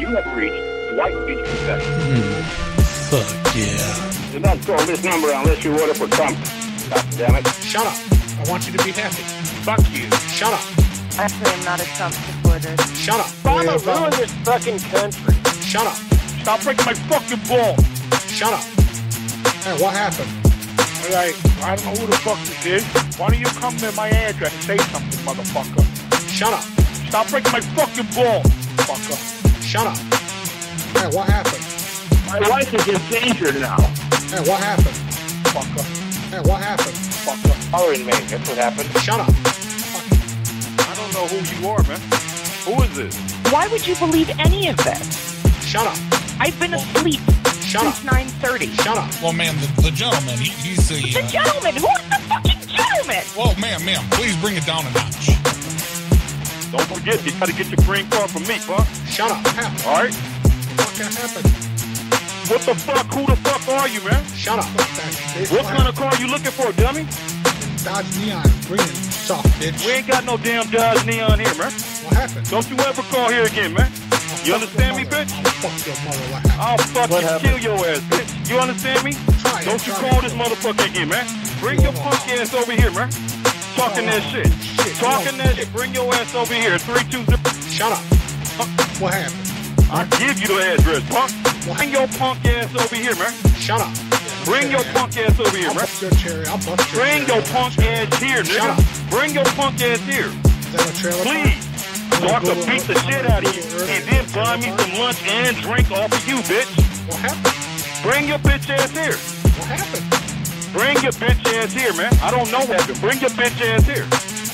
You have reached White Beach Confession. Fuck yeah. Do not call this number unless you order for Trump. God damn it. Shut up. I want you to be happy. Fuck you. Shut up. Actually, I'm not a Trump supporter. Shut up. Obama ruined this fucking country. Shut up. Stop breaking my fucking ball. Shut up. Hey, what happened? Alright, I don't know who the fuck this is. Why don't you come to my address and say something, motherfucker? Shut up. Stop breaking my fucking ball, fucker. Shut up. Hey, what happened? My wife is in danger now. Hey, what happened? Fucker. Hey, what happened? Fucker. Following me, that's what happened. Shut up. I don't know who you are, man. Who is this? Why would you believe any of this? Shut up. I've been asleep Shut since up. 9:30. Shut up. Well, ma'am, the gentleman, he's the... The gentleman! Who's the fucking gentleman? Well, ma'am, please bring it down a notch. Don't forget, you gotta get your green card from me, fuck. Shut up. Happened. Alright? What happened? What the fuck? Who the fuck are you, man? Shut up. What kind of car you looking for, dummy? Dodge Neon green. Soft, bitch. We ain't got no damn Dodge Neon here, man. What happened? Don't you ever call here again, man. You understand me, bitch? I'll fuck your mother. What happened? I'll fucking kill your ass, bitch. You understand me? Try it, Don't you try call it. this motherfucker again, man. Bring your punk ass over here, man. Talking that shit. Talking that shit. Bring your ass over here. 320. Shut up. What happened? I'll give you the address, punk. Bring your punk ass over here, man. Shut up. Bring your punk ass over here, I'll man. bust your cherry. I'll bust your Bring cherry. your punk ass here, Shut nigga. up. Bring your punk ass here. Is that a trailer park? Please. So I can beat the shit out of you and then buy me some lunch and drink off of you, bitch. What happened? Bring your bitch ass here. What happened? Bring your bitch ass here, man. I don't know what happened. Bring your bitch ass here.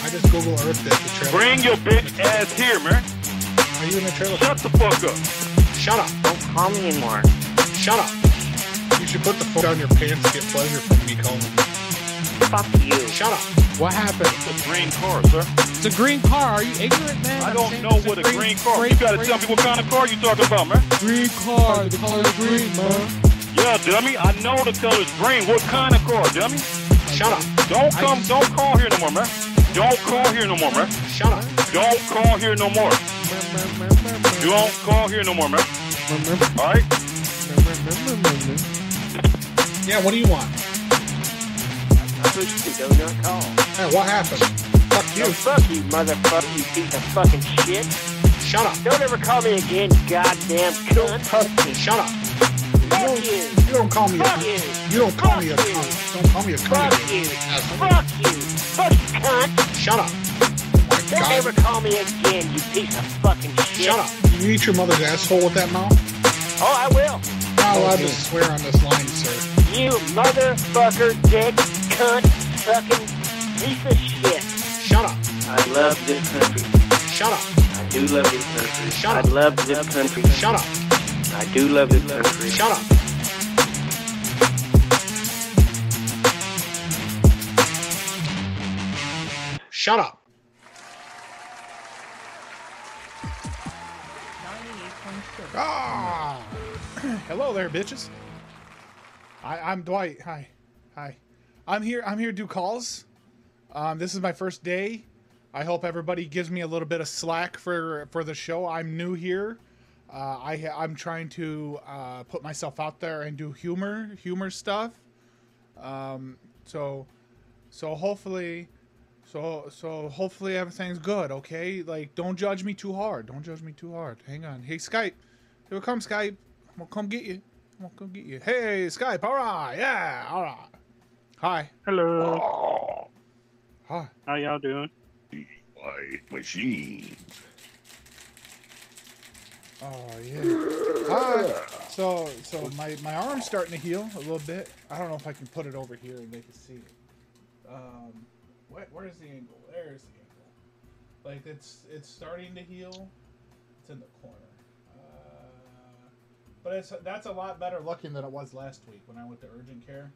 I just Google Earth this. The trailer. Bring your bitch ass here, man. Are you in the trailer? Shut the fuck up. Shut up. Don't call me anymore. Shut up. You should put the phone down your pants to get pleasure from me calling you. Fuck you. Shut up. What happened? It's a green car, sir. It's a green car. Are you ignorant, man? I don't know what a green car. You gotta tell me what kind of car you talking about, man. Green car. The color is green, man. Yeah, dummy. I know the color's green. What kind of car, dummy? Shut up. Don't call here no more, man. Don't call here no more, man. Shut up. Don't call here no more. Don't call here no more, man. Alright? Yeah, what do you want? I pushed you, do not call. Hey, what happened? Fuck you. No, fuck you, motherfucker, you piece of fucking shit. Shut up. Don't ever call me again, you goddamn cunt. Shut up. Fuck you. You don't call me Fuck a you. You don't call me a Fuck you. cunt. Don't call me a cunt Fuck again. you. Asshole. Fuck you. Fuck you, cunt. Shut up. Don't God. ever call me again, you piece of fucking shit. Shut up. You eat your mother's asshole with that mouth? Oh, I will. Not allowed to swear on this line, sir. You motherfucker, dick, cunt, fucking piece of shit. Shut up. I love this country. Shut up. I do love this country. Shut I up. love this country. Shut up. I do love this country. Shut up. Shut up. Ah! Hello there, bitches. I'm Dwight. Hi. I'm here to do calls. This is my first day. I hope everybody gives me a little bit of slack for the show. I'm new here. I'm trying to put myself out there and do humor stuff. So hopefully everything's good. Okay, like don't judge me too hard. Hang on. Hey Skype, here come Skype. I'm gonna come get you. Hey Skype. All right. Yeah. All right. Hi. Hello. Hi. How y'all doing? White machine. Oh yeah. Hi. So my arm's starting to heal a little bit. I don't know if I can put it over here and they can see it. Where's the angle? There's the angle. Like it's starting to heal. It's in the corner. But that's a lot better looking than it was last week when I went to urgent care.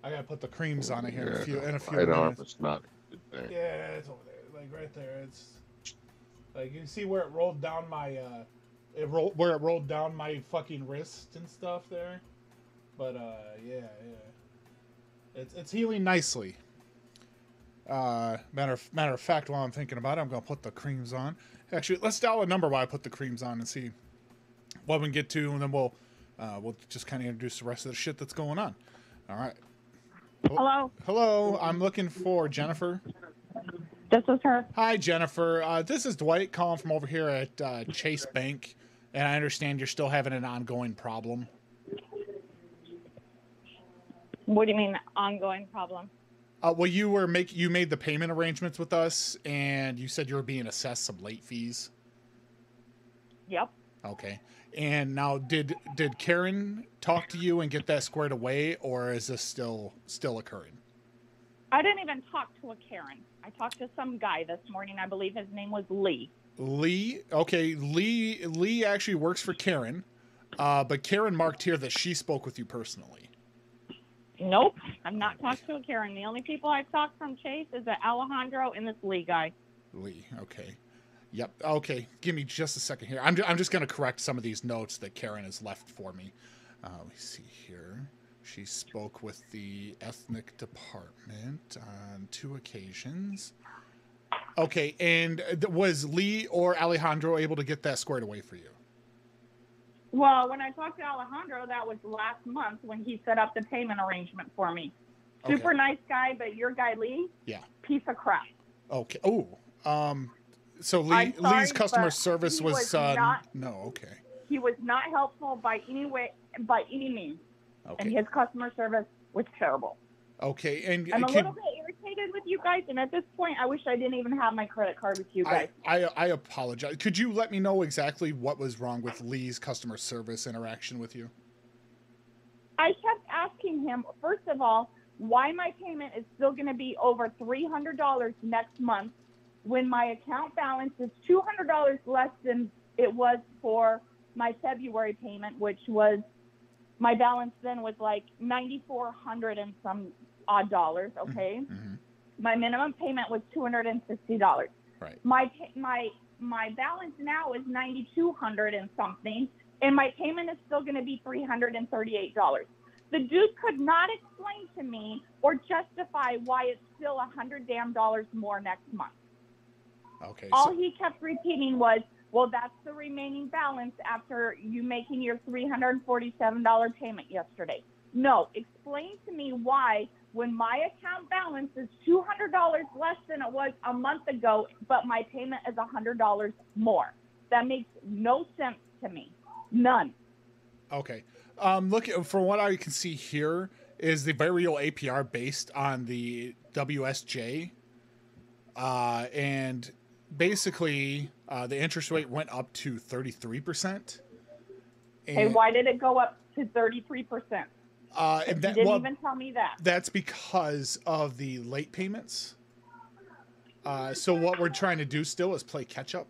I gotta put the creams on it here in a few right minutes. arm is not a good thing. Yeah, it's over there, like right there. It's like you can see where it rolled down my where it rolled down my fucking wrist and stuff there. But yeah, it's healing nicely. Matter of fact, while I'm thinking about it, I'm gonna put the creams on. Actually, let's dial a number while I put the creams on and see what we can get to, and then we'll just kind of introduce the rest of the shit that's going on. All right. Hello? Hello. I'm looking for Jennifer. This is her. Hi, Jennifer. This is Dwight calling from over here at Chase Bank, and I understand you're still having an ongoing problem. What do you mean, ongoing problem? Well, you made the payment arrangements with us, and you said you were being assessed some late fees. Yep. Okay. And now, did Karen talk to you and get that squared away, or is this still occurring? I didn't even talk to a Karen. I talked to some guy this morning. I believe his name was Lee. Lee? Okay, Lee actually works for Karen, but Karen marked here that she spoke with you personally. Nope. I've not talked to a Karen. The only people I've talked from Chase is Alejandro and this Lee guy. Lee, okay. Yep, okay. Give me just a second here. I'm just going to correct some of these notes that Karen has left for me. Let me see here. She spoke with the ethnic department on 2 occasions. Okay, and was Lee or Alejandro able to get that squared away for you? Well, when I talked to Alejandro, that was last month when he set up the payment arrangement for me. Super Okay. nice guy, but your guy Lee, Yeah. piece of crap. Okay. Oh, so I'm sorry, Lee's customer but service he was was not- no. Okay. He was not helpful by any means, and Okay. his customer service was terrible. Okay. And I'm a can- little bit irritated with you guys, and at this point, I wish I didn't even have my credit card with you guys. I apologize. Could you let me know exactly what was wrong with Lee's customer service interaction with you? I kept asking him, first of all, why my payment is still going to be over $300 next month when my account balance is $200 less than it was for my February payment, which was, my balance then was like $9,400 and some odd dollars, okay? Mm-hmm. My minimum payment was $260. Right. My balance now is $9,200 and something, and my payment is still going to be $338. The dude could not explain to me or justify why it's still $100 damn more next month. Okay. All he kept repeating was, well, that's the remaining balance after you making your $347 payment yesterday. No, explain to me why, when my account balance is $200 less than it was a month ago, but my payment is $100 more. That makes no sense to me. None. Okay. Look, from what I can see here, is the variable APR based on the WSJ, and basically the interest rate went up to 33%. Hey, why did it go up to 33%? And that, You didn't well, even tell me that. that's because of the late payments. So what we're trying to do still is play catch up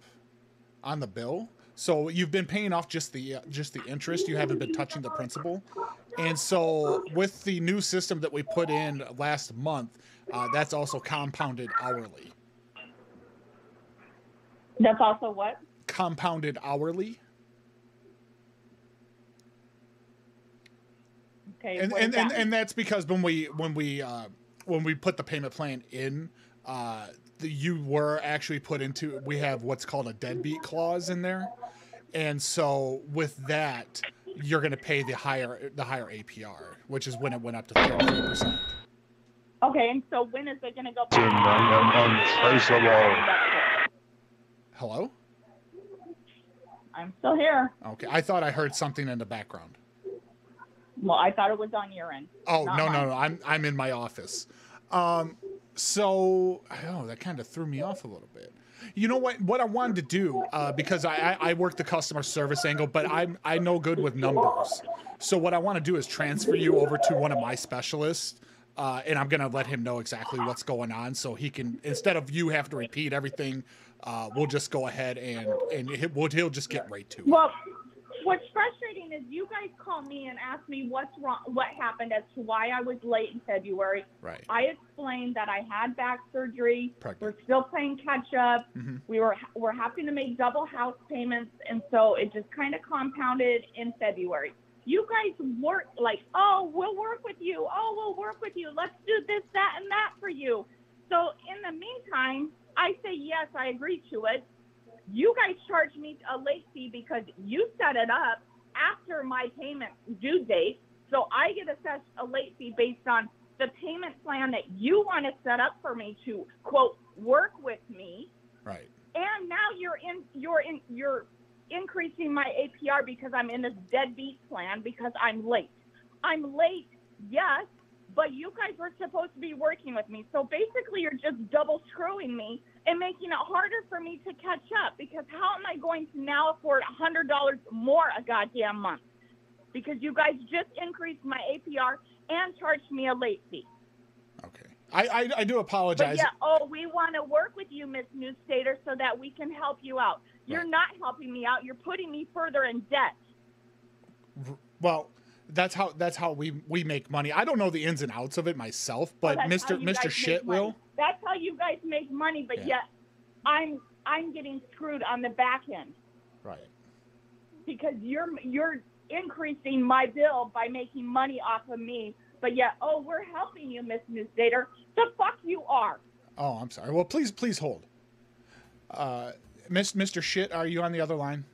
on the bill. So you've been paying off just the interest. You haven't been touching the principal. And so with the new system that we put in last month, that's also compounded hourly. That's also what? Compounded hourly. Okay. And what is that? and that's because when we put the payment plan in, you were actually put into, we have what's called a deadbeat clause in there, and so with that, you're going to pay the higher APR, which is when it went up to 33%. Okay, and so when is it going to go back? Hello? I'm still here. Okay, I thought I heard something in the background. Well, I thought it was on your end. Oh, not no, mine. I'm in my office. So, that kind of threw me off a little bit. You know what I wanted to do, because I work the customer service angle, but I know good with numbers. So what I want to do is transfer you over to one of my specialists, and I'm going to let him know exactly what's going on, so he can, instead of you have to repeat everything, we'll just go ahead and he'll just get right to it. Well, what's frustrating is you guys call me and ask me what's wrong, what happened as to why I was late in February. Right. I explained that I had back surgery. Pregnant. We're still playing catch up. Mm-hmm. We're having to make double house payments, and so it just kind of compounded in February. You guys work like, oh, we'll work with you. Oh, we'll work with you. Let's do this, that, and that for you. So in yes, I agree to it. You guys charge me a late fee because you set it up after my payment due date. So I get assessed a late fee based on the payment plan that you want to set up for me to, quote, work with me. Right. And now you're increasing my APR because I'm in this deadbeat plan because I'm late. I'm late, yes, but you guys were supposed to be working with me. So basically, you're just double screwing me and making it harder for me to catch up because how am I going to now afford $100 more a goddamn month? Because you guys just increased my APR and charged me a late fee. Okay. I do apologize. But yeah, we want to work with you, Miss Newstater, so that we can help you out. You're Right. not helping me out. You're putting me further in debt. Well, that's how we make money. I don't know the ins and outs of it myself, but Well, that's how you Mr. guys Shit make money. will. That's how you guys make money, but Yeah. yet I'm getting screwed on the back end Right. because you're increasing my bill by making money off of me. But yet, we're helping you, Miss Newsdater. The fuck you are. Oh, I'm sorry. Well, please hold. Mr. Shit, are you on the other line?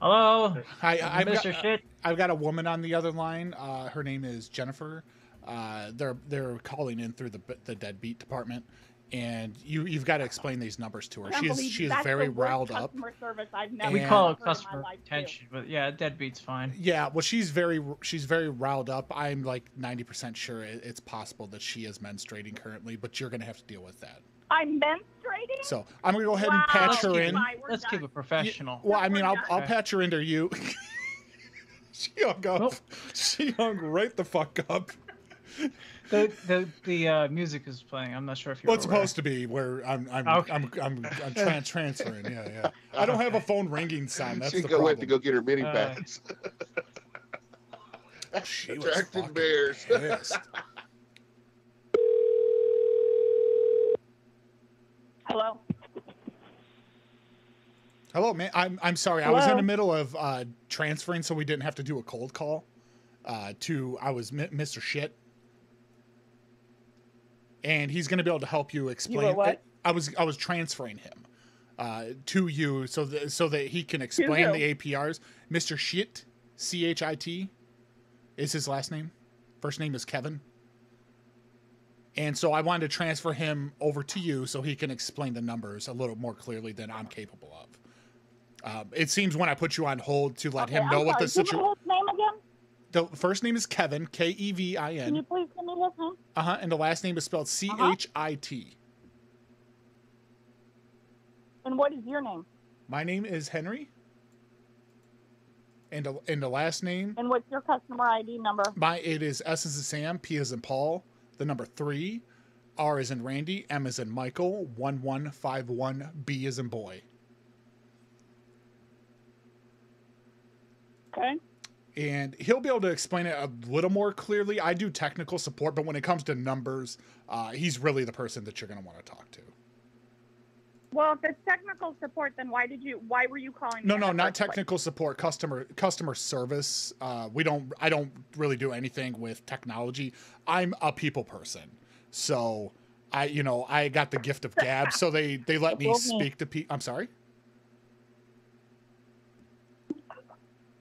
Hello, Hi, Mr. Shit. I've got a woman on the other line. Her name is Jennifer. They're calling in through the deadbeat department, and you've got to explain these numbers to her. She is very riled up. Customer service I've never We And- call it heard in my customer life, too. retention, but yeah, deadbeat's fine. Yeah, well, she's very riled up. I'm like 90% sure it's possible that she is menstruating currently, but you're gonna have to deal with that. I'm menstruating? So I'm gonna go ahead and Wow. patch her Okay, in. bye, we're Let's keep done. it professional. Well, I mean, I'll Okay. patch her into you. She hung up. Nope. She hung right the fuck up. The music is playing. I'm not sure if you're. Well, it's supposed to be where I'm transferring. Yeah. I don't have a phone ringing sound. That's She the went to problem. go get her mini pads. She was Attracting fucking bears. pissed. Hello? Hello, man. I'm sorry. I was in the middle of transferring, so we didn't have to do a cold call. Mr. Shit, and he's going to be able to help you explain. You were what? I was transferring him to you so that he can explain who? the APRs. Mr. Shit, CHIT, is his last name. First name is Kevin. And so I wanted to transfer him over to you so he can explain the numbers a little more clearly than I'm capable of. It seems when I put you on hold to let him know what the situation. situation. His name again? The first name is Kevin, Can you Kevin. please give me his name? And the last name is spelled CHIT. And what is your name? My name is Henry. And the last name, And what's your customer ID number? it is S as in Sam, P as in Paul, the number 3, R as in Randy, M as in Michael, 1151, B as in boy. Okay. And he'll be able to explain it a little more clearly. I do technical support, but when it comes to numbers, he's really the person that you're going to want to talk to. Well, if it's technical support, then why were you calling me? No, in the not first place? technical support, customer service. I don't really do anything with technology. I'm a people person. So I got the gift of gab, so they let me speak to people. I'm sorry.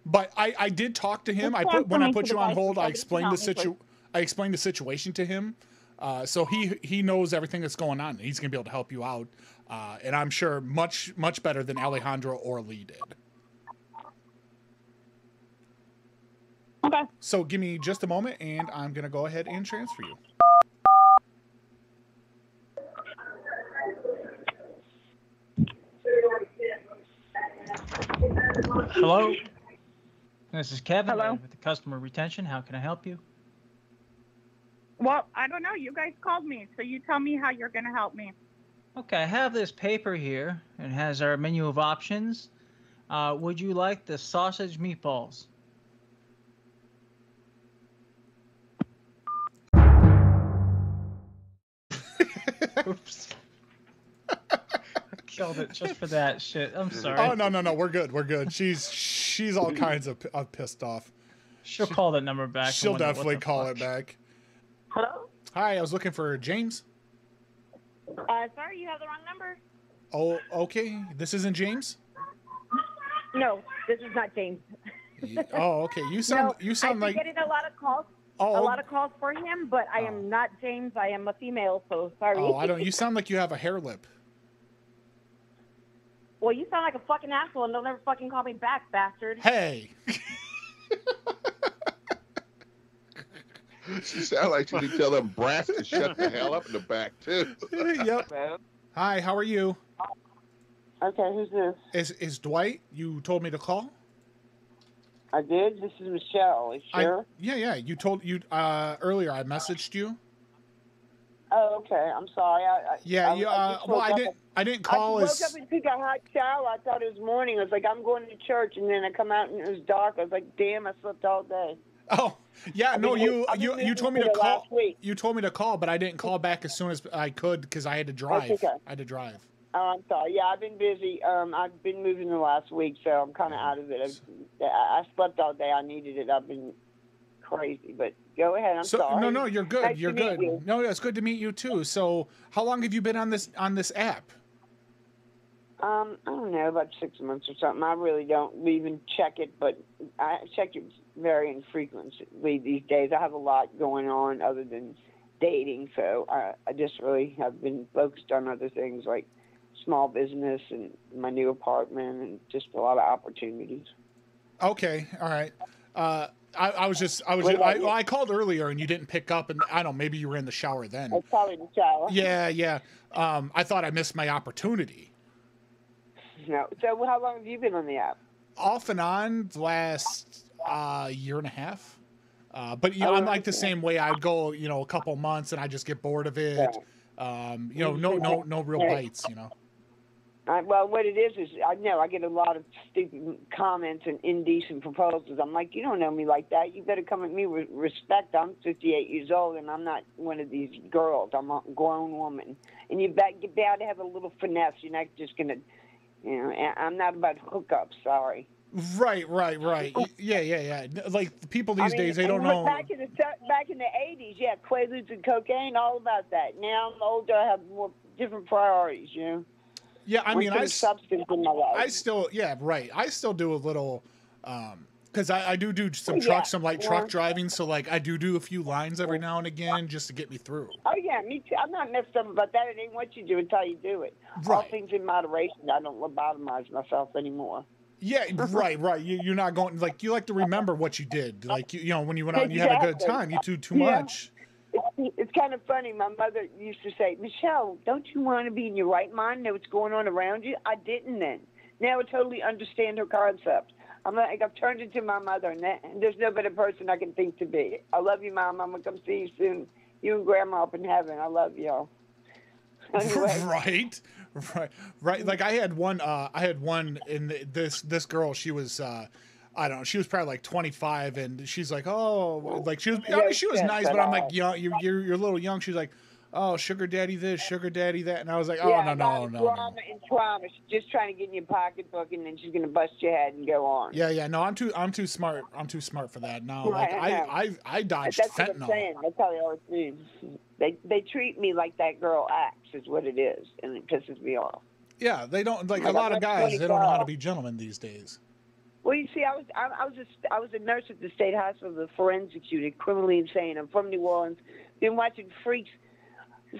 But I did talk to him. When I put you on hold, I explained the situation to him. So he knows everything that's going on. He's gonna be able to help you out, and I'm sure much better than Alejandro or Lee did. Okay. So give me just a moment, and I'm gonna go ahead and transfer you. Hello, this is Kevin Hello? with the customer retention. How can I help you? Well, I don't know. You guys called me, so you tell me how you're going to help me. Okay, I have this paper here. It has our menu of options. Would you like the sausage meatballs? Oops. I killed it just for that shit. I'm sorry. Oh no, we're good. She's all kinds of pissed off. She'll call that number back. and She'll wonder what definitely the call fuck. it back. Hello? Hi, I was looking for James. Sorry, you have the wrong number. Oh, okay. This isn't James? No, this is not James. Oh, okay. You sound I've like been getting a lot of calls. Oh. A lot of calls for him, but I am not James. I am a female, so sorry. Oh, I don't. You sound like you have a hair lip. Well, you sound like a fucking asshole, and don't ever fucking call me back, bastard. Hey. She sound like she could tell them brats to shut the hell up in the back too. Yep. Hi, how are you? Okay, who's this? Is Dwight? You told me to call? I did. This is Michelle. Are you sure? Yeah. You told you earlier. I messaged you. Oh, okay. I'm sorry. I didn't call. I woke up and took a hot shower. I thought it was morning. I was like, I'm going to church, and then I come out and it was dark. I was like, damn, I slept all day. Oh, yeah. No, you told me to call. Week. You told me to call, but I didn't call back as soon as I could because I had to drive. That's okay. I had to drive. Oh, I'm sorry. Yeah, I've been busy. I've been moving the last week, so I'm kind of out of it. I slept all day. I needed it. I've been crazy, but go ahead. I'm sorry. No, you're good. Nice You're to meet good. you. No, it's good to meet you too. So, how long have you been on this app? I don't know, about 6 months or something. I really don't even check it, but I check it very infrequently these days. I have a lot going on other than dating, so I just really have been focused on other things like small business and my new apartment and just a lot of opportunities. Okay, all right. I called earlier and you didn't pick up, and I don't know, maybe you were in the shower then. I was probably in the shower. Yeah. I thought I missed my opportunity. No. So how long have you been on the app? Off and on the last year and a half. But I'm like the same way. I'd go, a couple months and I just get bored of it. No real bites, Well, what it is I know I get a lot of stupid comments and indecent proposals. I'm like, you don't know me like that. You better come at me with respect. I'm 58 years old, and I'm not one of these girls. I'm a grown woman. And you bound to have a little finesse. You're not just going to, I'm not about hookups, sorry. Right. Yeah. Like, people these days, they don't know. Back in the 80s, yeah, Quaaludes and cocaine, all about that. Now I'm older, I have more different priorities, Yeah, I mean, substance in my life. I still do a little, because I do some light truck driving, so like I do a few lines every now and again just to get me through. Oh yeah, me too. I'm not messed up about that. It ain't what you do, it's how you do it. Right. All things in moderation. I don't lobotomize myself anymore. Yeah, right. You're not going, like, you like to remember what you did. Like, when you went out and you had a good time, you do too much. It's kind of funny. My mother used to say, Michelle, don't you want to be in your right mind, know what's going on around you? I didn't then. Now I totally understand her concept. I've turned into my mother, and there's no better person I can think to be. I love you, Mom. I'm going to come see you soon. You and Grandma up in heaven. I love y'all. Anyway. Right. Like I had one in this girl. She was, I don't know. She was probably like 25, and she's like, oh, like she was. I mean, she was nice, but I'm like, you're a little young. She's like, oh, sugar daddy this, sugar daddy that, and I was like, oh, no. Drama and trauma. She's just trying to get in your pocketbook, and then she's gonna bust your head and go on. Yeah. No, I'm too smart. I'm too smart for that. No, Right, like I dodged That's fentanyl. what I'm saying. That's how they always do. They treat me like that girl acts, is what it is, and it pisses me off. Yeah, they don't like a lot of guys. They don't know how to be gentlemen these days. Well, you see, I was a nurse at the state hospital, the forensic unit, criminally insane. I'm from New Orleans. Been watching Freaks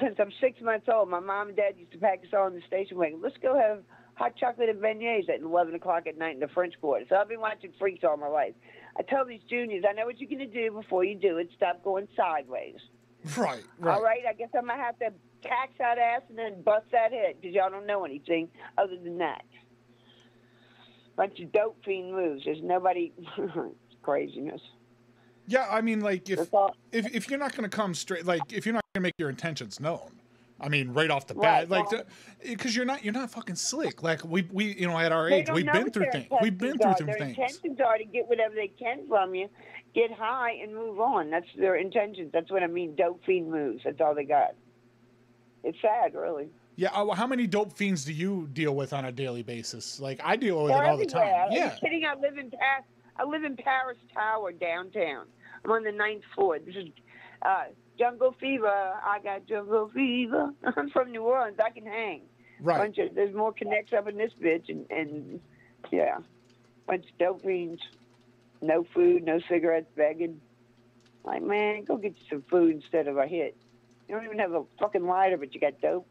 since I'm 6 months old. My mom and dad used to pack us all in the station wagon. Let's go have hot chocolate and beignets at 11 o'clock at night in the French Quarter. So I've been watching Freaks all my life. I tell these juniors, I know what you're going to do before you do it. Stop going sideways. Right. All right, I guess I'm going to have to tax that ass and then bust that head because y'all don't know anything other than that. Bunch of dope fiend moves. There's nobody. It's craziness. Yeah, I mean, like if you're not going to come straight, like if you're not going to make your intentions known, I mean, right off the bat, like because you're not fucking slick. Like we at our age, we've been through things. We've been through some things. Their intentions are to get whatever they can from you, get high and move on. That's their intentions. That's what I mean. Dope fiend moves. That's all they got. It's sad, really. Yeah, how many dope fiends do you deal with on a daily basis? Like I deal with it all the time. Yeah. Are you kidding? I live in Paris Tower downtown. I'm on the 9th floor. This is jungle fever. I got jungle fever. I'm from New Orleans. I can hang. Right. There's more connects up in this bitch, and yeah, bunch of dope fiends, no food, no cigarettes, begging. Like, man, go get you some food instead of a hit. You don't even have a fucking lighter, but you got dope.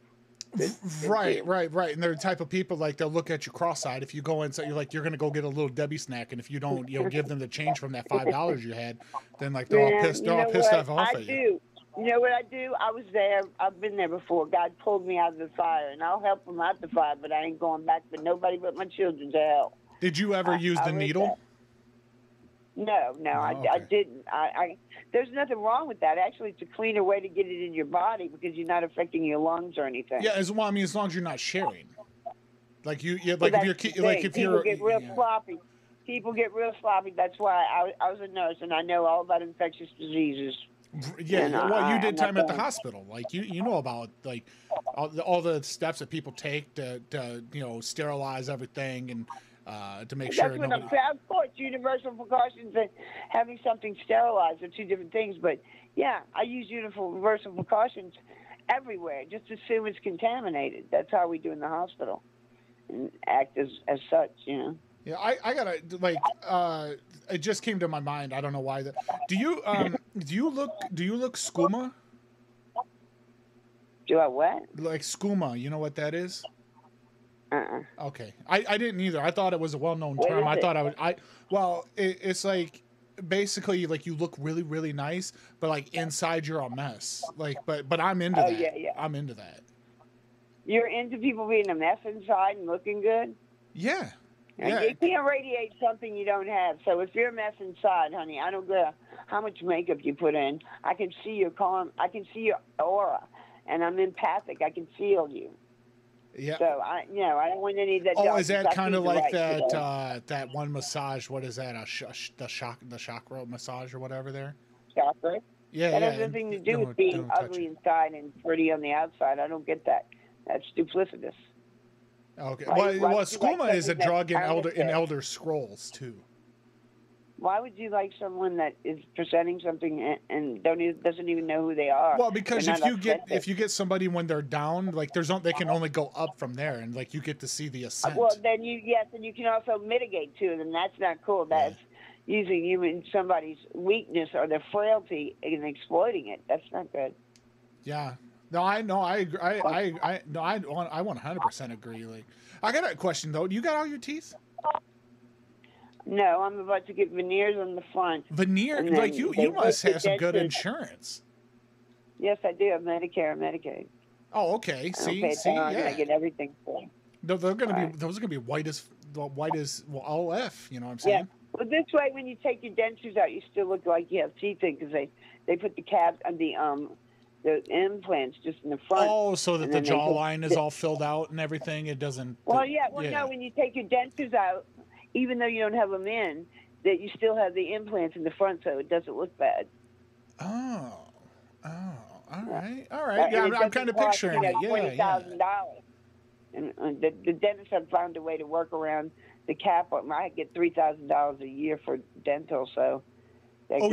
Right. And they're the type of people, like, they'll look at you cross-eyed if you go inside. You're like, you're gonna go get a little Debbie snack, and if you don't, give them the change from that $5 you had, then like they're all pissed off at you. You know what I do? I was there. I've been there before. God pulled me out of the fire, and I'll help them out the fire, but I ain't going back for nobody but my children to help. Did you ever use the needle? No, I didn't. There's nothing wrong with that. Actually, it's a cleaner way to get it in your body because you're not affecting your lungs or anything. Yeah, as long as you're not sharing. Like if you're people get real sloppy. People get real sloppy. That's why I was a nurse and I know all about infectious diseases. Yeah, well, you did time at the hospital. Like you know about like all the steps that people take to sterilize everything and to make sure. That's what I'm saying. Of course, universal precautions and having something sterilized are two different things. But yeah, I use universal precautions everywhere. Just assume it's contaminated. That's how we do in the hospital and act as such. Yeah, I gotta it just came to my mind. I don't know why. Do you look skooma? Do I what? Like skooma, you know what that is? Uh-uh. Okay, I didn't either. I thought it was a well-known term. I thought it's like basically like you look really, really nice, but like inside you're a mess. Like, but I'm into that. Yeah. I'm into that. You're into people being a mess inside and looking good? Yeah. Yeah. You can't radiate something you don't have. So if you're a mess inside, honey, I don't care how much makeup you put in. I can see your calm. I can see your aura, and I'm empathic. I can feel you. Yeah. So I don't want any of that. Oh, is that kind of like that one massage? What is that? The chakra massage or whatever there? Chakra. Yeah. That has nothing to do with being ugly inside and pretty on the outside. I don't get that. That's duplicitous. Okay. Well, skooma is a drug in Elder Scrolls too. Why would you like someone that is presenting something and doesn't even know who they are? Well, because if you get somebody when they're down, like they can only go up from there, and like you get to see the ascent. Well, then you can also mitigate to them. That's not cool. That's using somebody's weakness or their frailty and exploiting it. That's not good. Yeah. No, I know. I agree. I 100% agree. Like, I got a question though. You got all your teeth? No, I'm about to get veneers on the front. Veneer? Like you must have some good insurance. Yes, I do have Medicare and Medicaid. Oh, okay. I get everything for them. No, those are gonna be white as OF. You know what I'm saying? Yeah. Well, this way, when you take your dentures out, you still look like you have teeth in because they put the cap on the implants just in the front. Oh, so that the jawline is all filled out and everything. It doesn't. Well, no. When you take your dentures out, even though you don't have them in, that you still have the implants in the front, so it doesn't look bad. Oh, all right. Yeah, I'm kind of picturing it. Yeah, $20,000. And the dentist have found a way to work around the cap. I get $3,000 a year for dental, so. So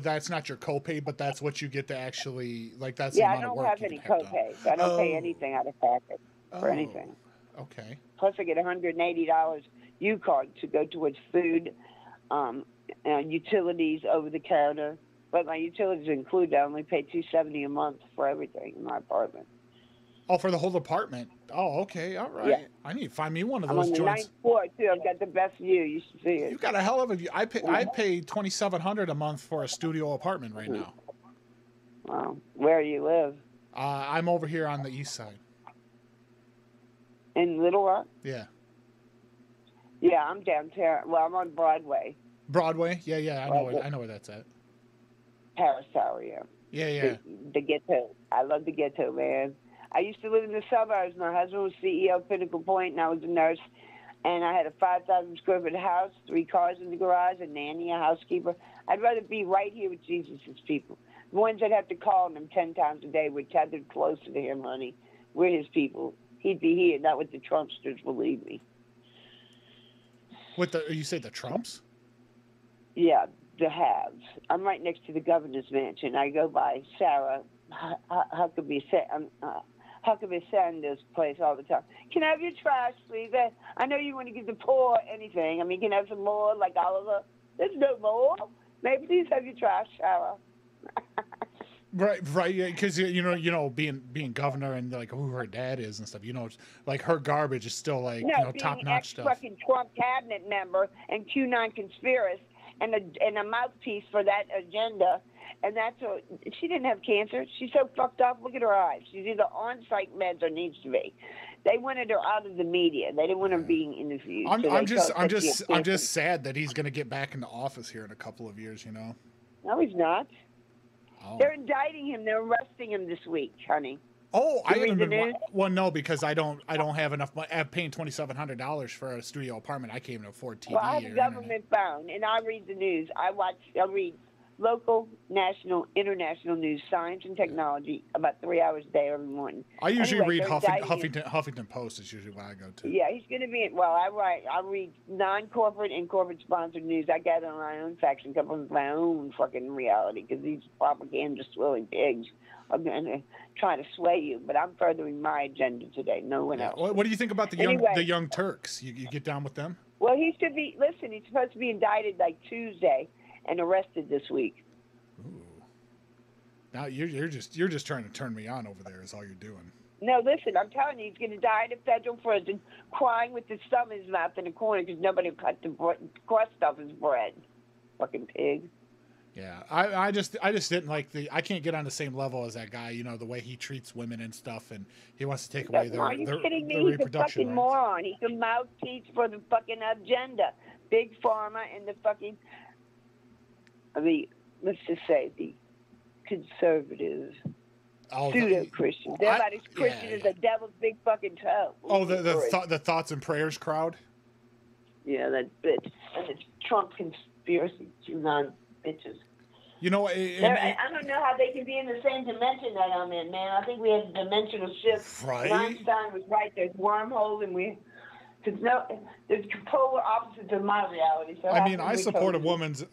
that's not your copay, but that's what you get to actually like. That's I don't have any copays. I don't pay anything out of pocket for anything. Okay. Plus, I get $180 U-card to go towards food, utilities over the counter. But my utilities include, I only pay $270 a month for everything in my apartment. Oh, for the whole apartment. Oh, okay, all right. Yeah. I need to find me one of those joints. I'm on the 9th floor too. I've got the best view. You should see it. You got a hell of a view. I pay $2,700 a month for a studio apartment right now. Wow. Where do you live? I'm over here on the east side. In Little Rock? Yeah. Yeah, I'm downtown. Well, I'm on Broadway. Broadway? Yeah. I know where that's at. Paris Tower, yeah. Yeah. The ghetto. I love the ghetto, man. I used to live in the suburbs. My husband was CEO of Pinnacle Point, and I was a nurse. And I had a 5,000 square foot house, 3 cars in the garage, a nanny, a housekeeper. I'd rather be right here with Jesus' people. The ones that have to call him 10 times a day were tethered closer to him, honey. We're his people. He'd be here, not with the Trumpsters, believe me. You say the Trumps? Yeah, the haves. I'm right next to the governor's mansion. I go by Sarah Huckabee. Huckabee Sanders place all the time. Can I have your trash, please? I know you want to give the poor anything. I mean, can I have some more, like Oliver? There's no more. Maybe please have your trash, Sarah. Right, yeah, because being governor and like who her dad is and stuff, it's like her garbage is still like top notch stuff. Fucking Trump cabinet member and QAnon conspiracist and a mouthpiece for that agenda, and that's she didn't have cancer. She's so fucked up. Look at her eyes. She's either on site meds or needs to be. They wanted her out of the media. They didn't want her being interviewed. I'm just sad that he's gonna get back into office here in a couple of years. No, he's not. Oh. They're indicting him. They're arresting him this week, honey. Oh, I haven't been. Well, no, because I don't have enough money. I'm paying $2,700 for a studio apartment. I can't even afford TV. Well, I have a government phone, and I read the news. I read local, national, international news, science, and technology about 3 hours a day every morning. I usually read Huffington Post. Is usually what I go to. Yeah, he's going to be. Well, I read non-corporate and corporate-sponsored news. I gather my own facts and come up with my own fucking reality because these propaganda-swilling pigs are going to try to sway you. But I'm furthering my agenda today. No one else. What do you think about the young Turks? You get down with them? Well, he should be. Listen, he's supposed to be indicted like Tuesday and arrested this week. Ooh. Now you're just trying to turn me on over there. Is all you're doing. No, listen, I'm telling you, he's going to die in a federal prison, crying with his thumb in his mouth in a corner because nobody cut the crust off his bread. Fucking pig. Yeah, I just didn't like I can't get on the same level as that guy. The way he treats women and stuff, and he wants to take away their Are you kidding me? He's a fucking moron. He's a mouthpiece for the fucking agenda. Big Pharma and the fucking. Let's just say the conservatives, pseudo-Christians. Everybody's Christian is a devil's big fucking toe. Oh, the thoughts and prayers crowd? Yeah, that bitch. And it's Trump conspiracy, QAnon bitches. I don't know how they can be in the same dimension that I'm in, man. I think we have a dimensional shift. Right. Einstein was right. There's wormholes, and there's polar opposites of my reality. So I support a woman's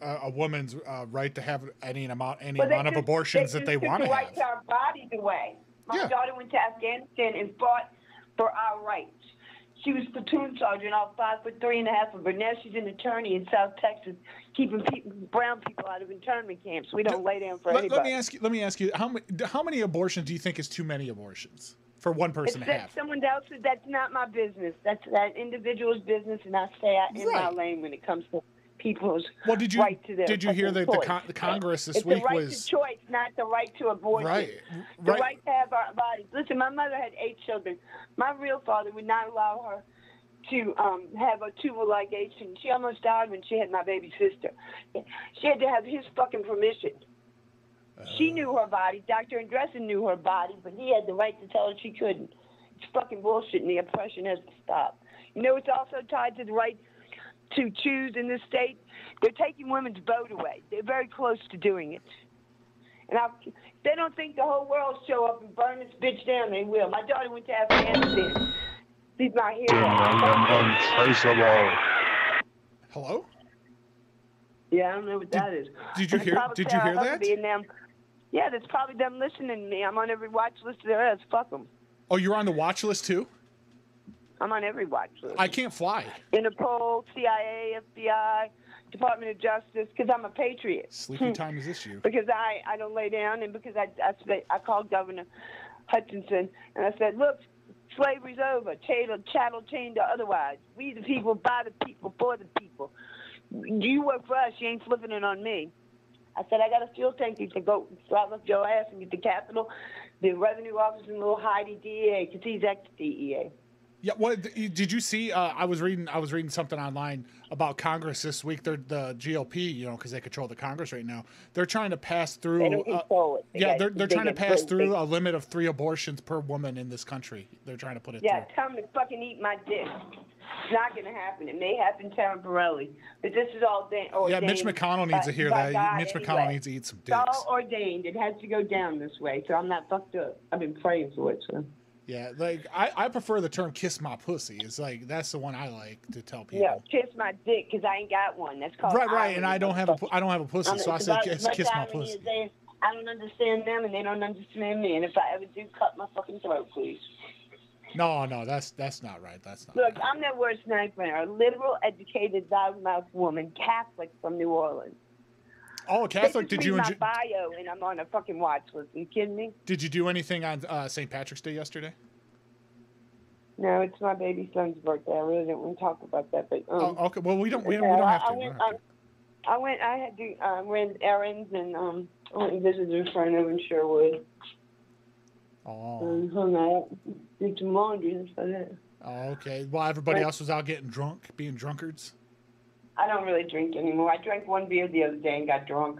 right to have any amount of abortions that they want to have. Right to our bodies away. My daughter went to Afghanistan and fought for our rights. She was platoon sergeant, all 5'3.5" of her. Now she's an attorney in South Texas, keeping brown people out of internment camps. We don't lay down for anybody. Let me ask you, how many abortions do you think is too many abortions for one person to have? Someone else, that's not my business. That's that individual's business, and I stay out in my lane when it comes to people's right to their Did you hear that the Congress this week was... It's the right to choice, not the right to abortion. Right. The right to have our bodies. Listen, my mother had 8 children. My real father would not allow her to have a tumor ligation. She almost died when she had my baby sister. She had to have his fucking permission. She knew her body. Dr. Andressen knew her body, but he had the right to tell her she couldn't. It's fucking bullshit, and the oppression has to stop. It's also tied to the right to choose in this state. They're taking women's vote away. They're very close to doing it. And if they don't think the whole world will show up and burn this bitch down, they will. My daughter went to Afghanistan. She's my hero. Hello? Yeah, I don't know what that is. Did you hear that? Yeah, that's probably them listening to me. I'm on every watch list there is. Fuck them. Oh, you're on the watch list too? I'm on every watch list. I can't fly. Interpol, CIA, FBI, Department of Justice, because I'm a patriot. Sleepy time is this year. Because I don't lay down, and because I called Governor Hutchinson, and I said, look, slavery's over, chattel chained or otherwise. We the people, by the people, for the people. You work for us, you ain't flipping it on me. I said, I got a fuel tank. You can go drive up your ass and get the Capitol, the revenue office, and little Heidi DEA, because he's ex-DEA. Yeah, what did you see? I was reading something online about Congress this week. They're the GOP, because they control the Congress right now. They're trying to pass through. They don't control it. They're trying to pass through a limit of 3 abortions per woman in this country. They're trying to put it. Yeah, through. tell them to fucking eat my dick. It's not going to happen. It may happen temporarily, but this is all ordained. Yeah, Mitch McConnell needs to hear that. God Mitch McConnell needs to eat some dicks. It's all ordained. It has to go down this way, so I'm not fucked up. I've been praying for it, so. Yeah, I prefer the term "kiss my pussy." It's that's the one I like to tell people. Yeah, kiss my dick because I ain't got one. That's called right. And I don't have a pussy, so I said kiss my pussy. I don't understand them, and they don't understand me. And if I ever do, cut my fucking throat, please. No, that's not right. That's not. Look, right. I'm their worst nightmare. A liberal, educated, loudmouth woman, Catholic from New Orleans. Oh, Catholic? They just Did you read my bio, and I'm on a fucking watch list. Are you kidding me? Did you do anything on St. Patrick's Day yesterday? No, it's my baby son's birthday. I really don't want to talk about that, but Oh, okay. Well, we don't have to. I had to ran errands and I went and visited a friend over in Sherwood. Oh. And hung out, did some laundry and stuff like that. Oh, okay. Well, everybody else was out getting drunk, being drunkards. I don't really drink anymore. I drank one beer the other day and got drunk.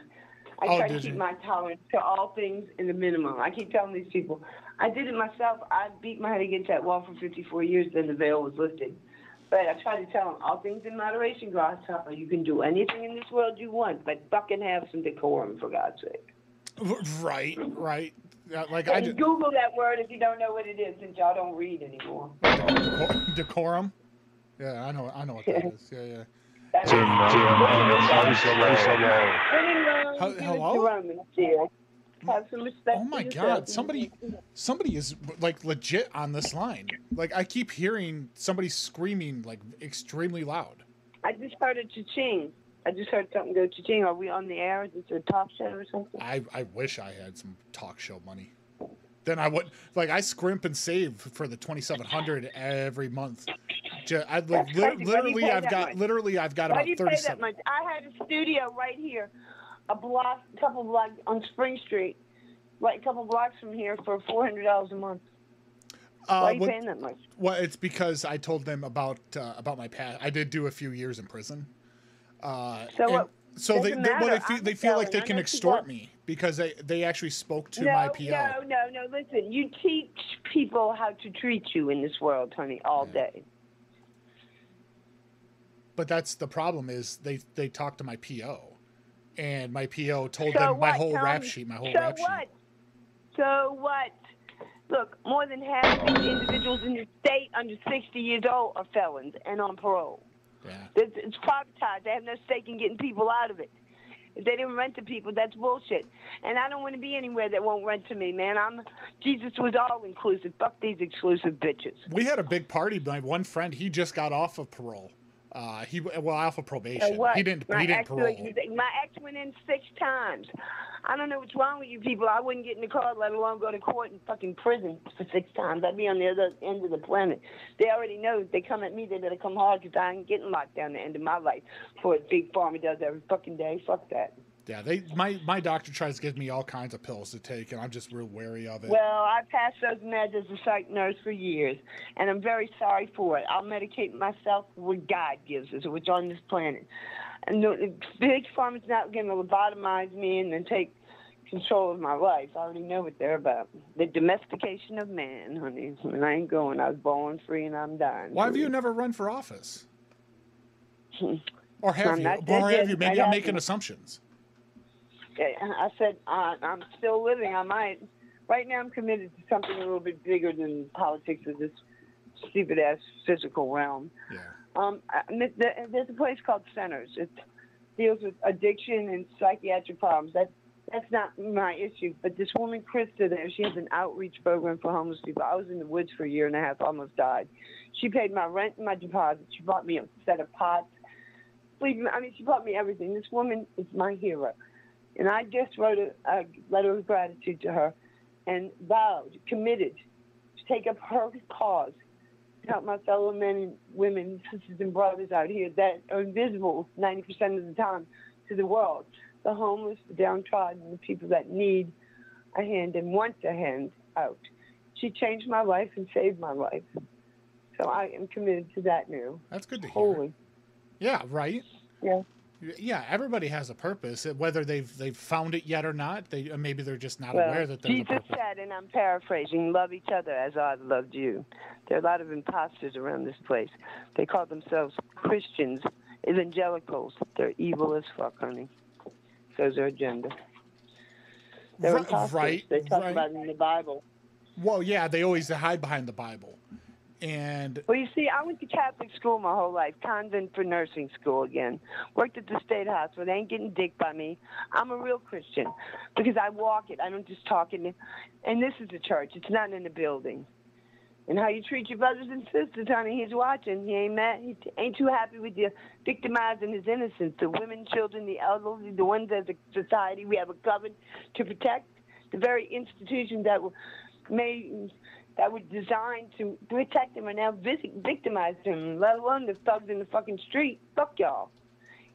I try to keep my tolerance to all things in the minimum. I keep telling these people, I did it myself. I beat my head against that wall for 54 years, then the veil was lifted. But I try to tell them, all things in moderation, Grasshopper. You can do anything in this world you want, but fucking have some decorum, for God's sake. Right. Like I just Google that word if you don't know what it is, since y'all don't read anymore. Decorum? Yeah, I know what that is. Yeah. Hello? Have some respect. Oh my God! Somebody is like legit on this line. Like I keep hearing somebody screaming like extremely loud. I just heard a cha-ching. I just heard something go cha-ching. Are we on the air? Is this a talk show or something? I wish I had some talk show money. Then I would I scrimp and save for the 2,700 every month. I've got Why about do you 37. pay that much? I had a studio right here, a couple blocks on Spring Street, right, a couple blocks from here for $400 a month. Why are you paying that much? Well, it's because I told them about my past. I did do a few years in prison. So they feel like they can extort me because they actually spoke to my PO. No. Listen, you teach people how to treat you in this world, honey, all day. But that's the problem is they talked to my PO, and my PO told them my whole rap sheet. So what? Look, more than half of the individuals in the state under 60 years old are felons and on parole. Yeah. It's privatized. They have no stake in getting people out of it. If they didn't rent to people, that's bullshit. And I don't want to be anywhere that won't rent to me, man. Jesus was all inclusive. Fuck these exclusive bitches. We had a big party. My one friend, he just got off of parole. Off of probation. He didn't parole. My ex went in 6 times. I don't know what's wrong with you people. I wouldn't get in the car, let alone go to court and fucking prison for 6 times. I'd be on the other end of the planet. They already know if they come at me, they better come hard because I ain't getting locked down the end of my life for what Big Pharma does every fucking day. Fuck that. Yeah, my doctor tries to give me all kinds of pills to take, and I'm just real wary of it. Well, I passed those meds as a psych nurse for years, and I'm very sorry for it. I'll medicate myself what God gives us, which on this planet. And Big Pharma's not going to lobotomize me and then take control of my life. I already know what they're about. The domestication of man, honey. And I ain't going. I was born free, and I'm dying. Why have you never run for office? Or have you? Or have you? Maybe I'm making assumptions. I said, I'm still living. I might. Right now, I'm committed to something a little bit bigger than politics of this stupid-ass physical realm. Yeah. There's a place called Centers. It deals with addiction and psychiatric problems. That's not my issue. But this woman, Krista, there, she has an outreach program for homeless people. I was in the woods for a year and a half, almost died. She paid my rent and my deposit. She bought me a set of pots. She bought me everything. This woman is my hero. And I just wrote a letter of gratitude to her and vowed, committed to take up her cause to help my fellow men and women, sisters and brothers out here that are invisible 90% of the time to the world. The homeless, the downtrodden, the people that need a hand and want a hand out. She changed my life and saved my life. So I am committed to that now. That's good to hear. Holy. Yeah, right? Yeah. Yeah, everybody has a purpose. Whether they've found it yet or not, maybe they're just not aware that there's a purpose. Jesus said, and I'm paraphrasing, love each other as I loved you. There are a lot of imposters around this place. They call themselves Christians, evangelicals. They're evil as fuck, honey. So's their agenda. They're imposters. Right. They talk about it in the Bible. Well, yeah, they always hide behind the Bible. And Well, you see, I went to Catholic school my whole life, convent for nursing school again. Worked at the state hospital. They ain't getting dick by me. I'm a real Christian because I walk it. I don't just talk it. And this is a church. It's not in a building. And how you treat your brothers and sisters, honey, he's watching. He ain't mad. He ain't too happy with you victimizing his innocence. The women, children, the elderly, the ones as a society we have a covenant to protect. The very institutions that were designed to protect him are now victimized him, let alone the thugs in the fucking street. Fuck y'all.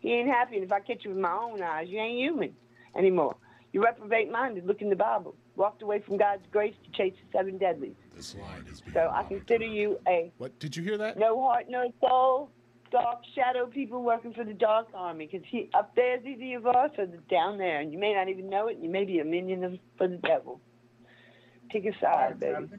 He ain't happy, and if I catch you with my own eyes, you ain't human anymore. You're reprobate-minded. Look in the Bible. Walked away from God's grace to chase the 7 deadlies. This line is so I consider you a... What? Did you hear that? No heart, no soul, dark shadow people working for the dark army. Because up there is either of us or down there. And you may not even know it, and you may be a minion for the devil. Take a side, baby.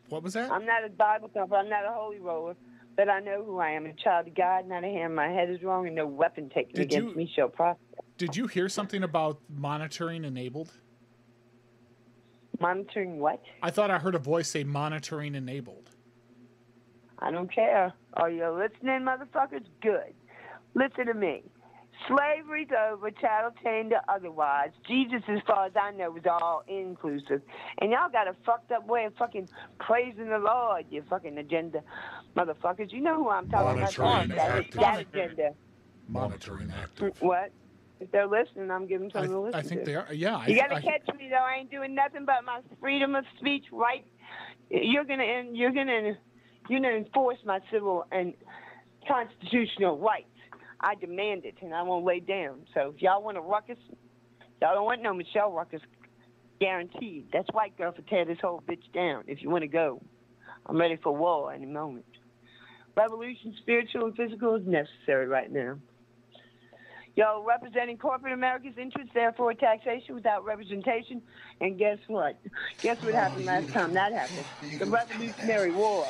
What was that? I'm not a Bible thumper. I'm not a holy roller. But I know who I am, a child of God, not a hand. My head is wrong, and no weapon taken against me shall prosper. Did you hear something about monitoring enabled? Monitoring what? I thought I heard a voice say monitoring enabled. I don't care. Are you listening, motherfuckers? Good. Listen to me. Slavery's over, chattel chained to otherwise. Jesus, as far as I know, was all inclusive. And y'all got a fucked up way of fucking praising the Lord, you fucking agenda motherfuckers. You know who I'm talking about. That agenda. Monitoring active. What? If they're listening, I'm giving them to listen. I think they are. Yeah. You gotta catch me though. I ain't doing nothing but my freedom of speech. Right? You're gonna enforce my civil and constitutional rights. I demand it, and I won't lay down. So if y'all want a ruckus, y'all don't want no Michelle ruckus. Guaranteed. That's white girl for tear this whole bitch down. If you want to go, I'm ready for war any moment. Revolution, spiritual and physical, is necessary right now. Y'all representing corporate America's interests, therefore taxation without representation. And guess what? Guess what happened last time that happened? The Revolutionary War.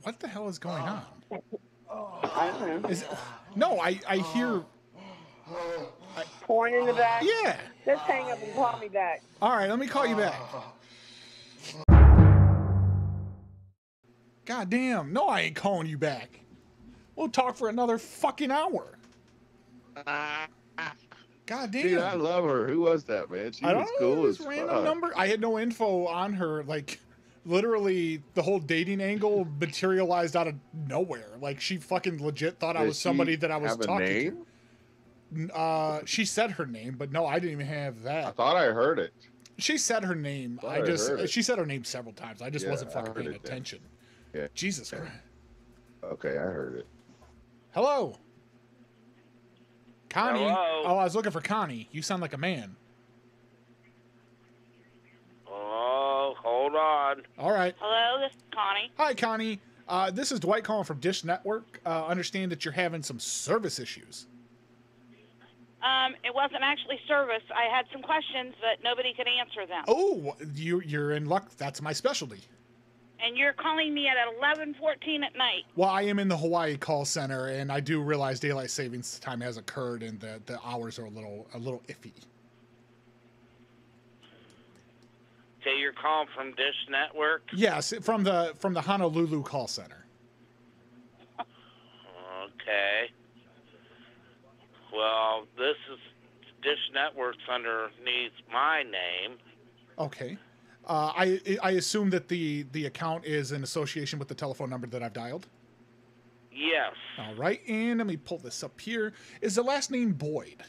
What the hell is going on? I don't know. No, I hear... Porn in the back? Yeah. Just hang up and call me back. All right, let me call you back. God damn. No, I ain't calling you back. We'll talk for another fucking hour. God damn. Dude, I love her. Who was that, man? She was cool as fuck. Random number. I had no info on her. Like, literally, the whole dating angle materialized out of nowhere. Like, she fucking legit thought I was somebody that I was talking to. She said her name, but no, I didn't even have that. I thought I heard it. She said her name. She said her name several times. I just wasn't fucking paying attention. Yeah. Jesus Christ. Okay, I heard it. Hello. Connie. Hello. Oh, I was looking for Connie. You sound like a man. Oh, hold on. All right. Hello, this is Connie. Hi, Connie. This is Dwight calling from Dish Network. Understand that you're having some service issues. It wasn't actually service. I had some questions, but nobody could answer them. Oh, you're in luck. That's my specialty. And you're calling me at 11:14 at night. Well, I am in the Hawaii call center, and I do realize daylight savings time has occurred, and the hours are a little iffy. Okay, you're calling from Dish Network? Yes, from the Honolulu call center. Okay. Well, this is Dish Network's underneath my name. Okay. I assume that the account is in association with the telephone number that I've dialed? Yes. All right, and let me pull this up here. Is the last name Boyd?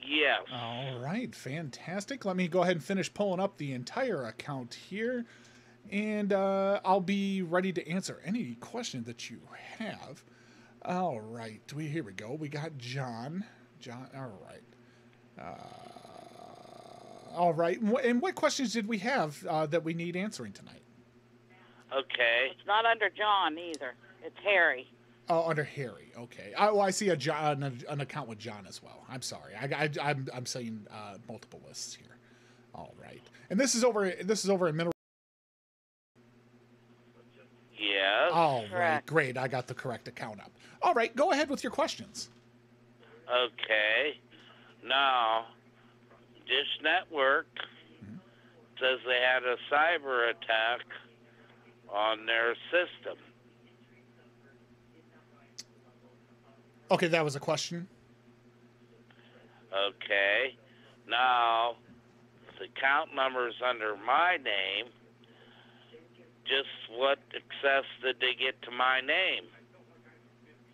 Yes. All right, fantastic. Let me go ahead and finish pulling up the entire account here, and I'll be ready to answer any question that you have. All right, here we go. We got John. All right. All right, and what questions did we have that we need answering tonight? Okay. It's not under John either. It's Harry. Oh, under Harry. Okay. I see a John, an account with John as well. I'm sorry. I'm saying multiple lists here. All right, and this is over in Mineral. Yes. All right, great. I got the correct account up. All right, go ahead with your questions. Okay. Now, Dish Network says they had a cyber attack on their system. Okay, that was a question. Okay. Now, the account number's under my name. Just what access did they get to my name?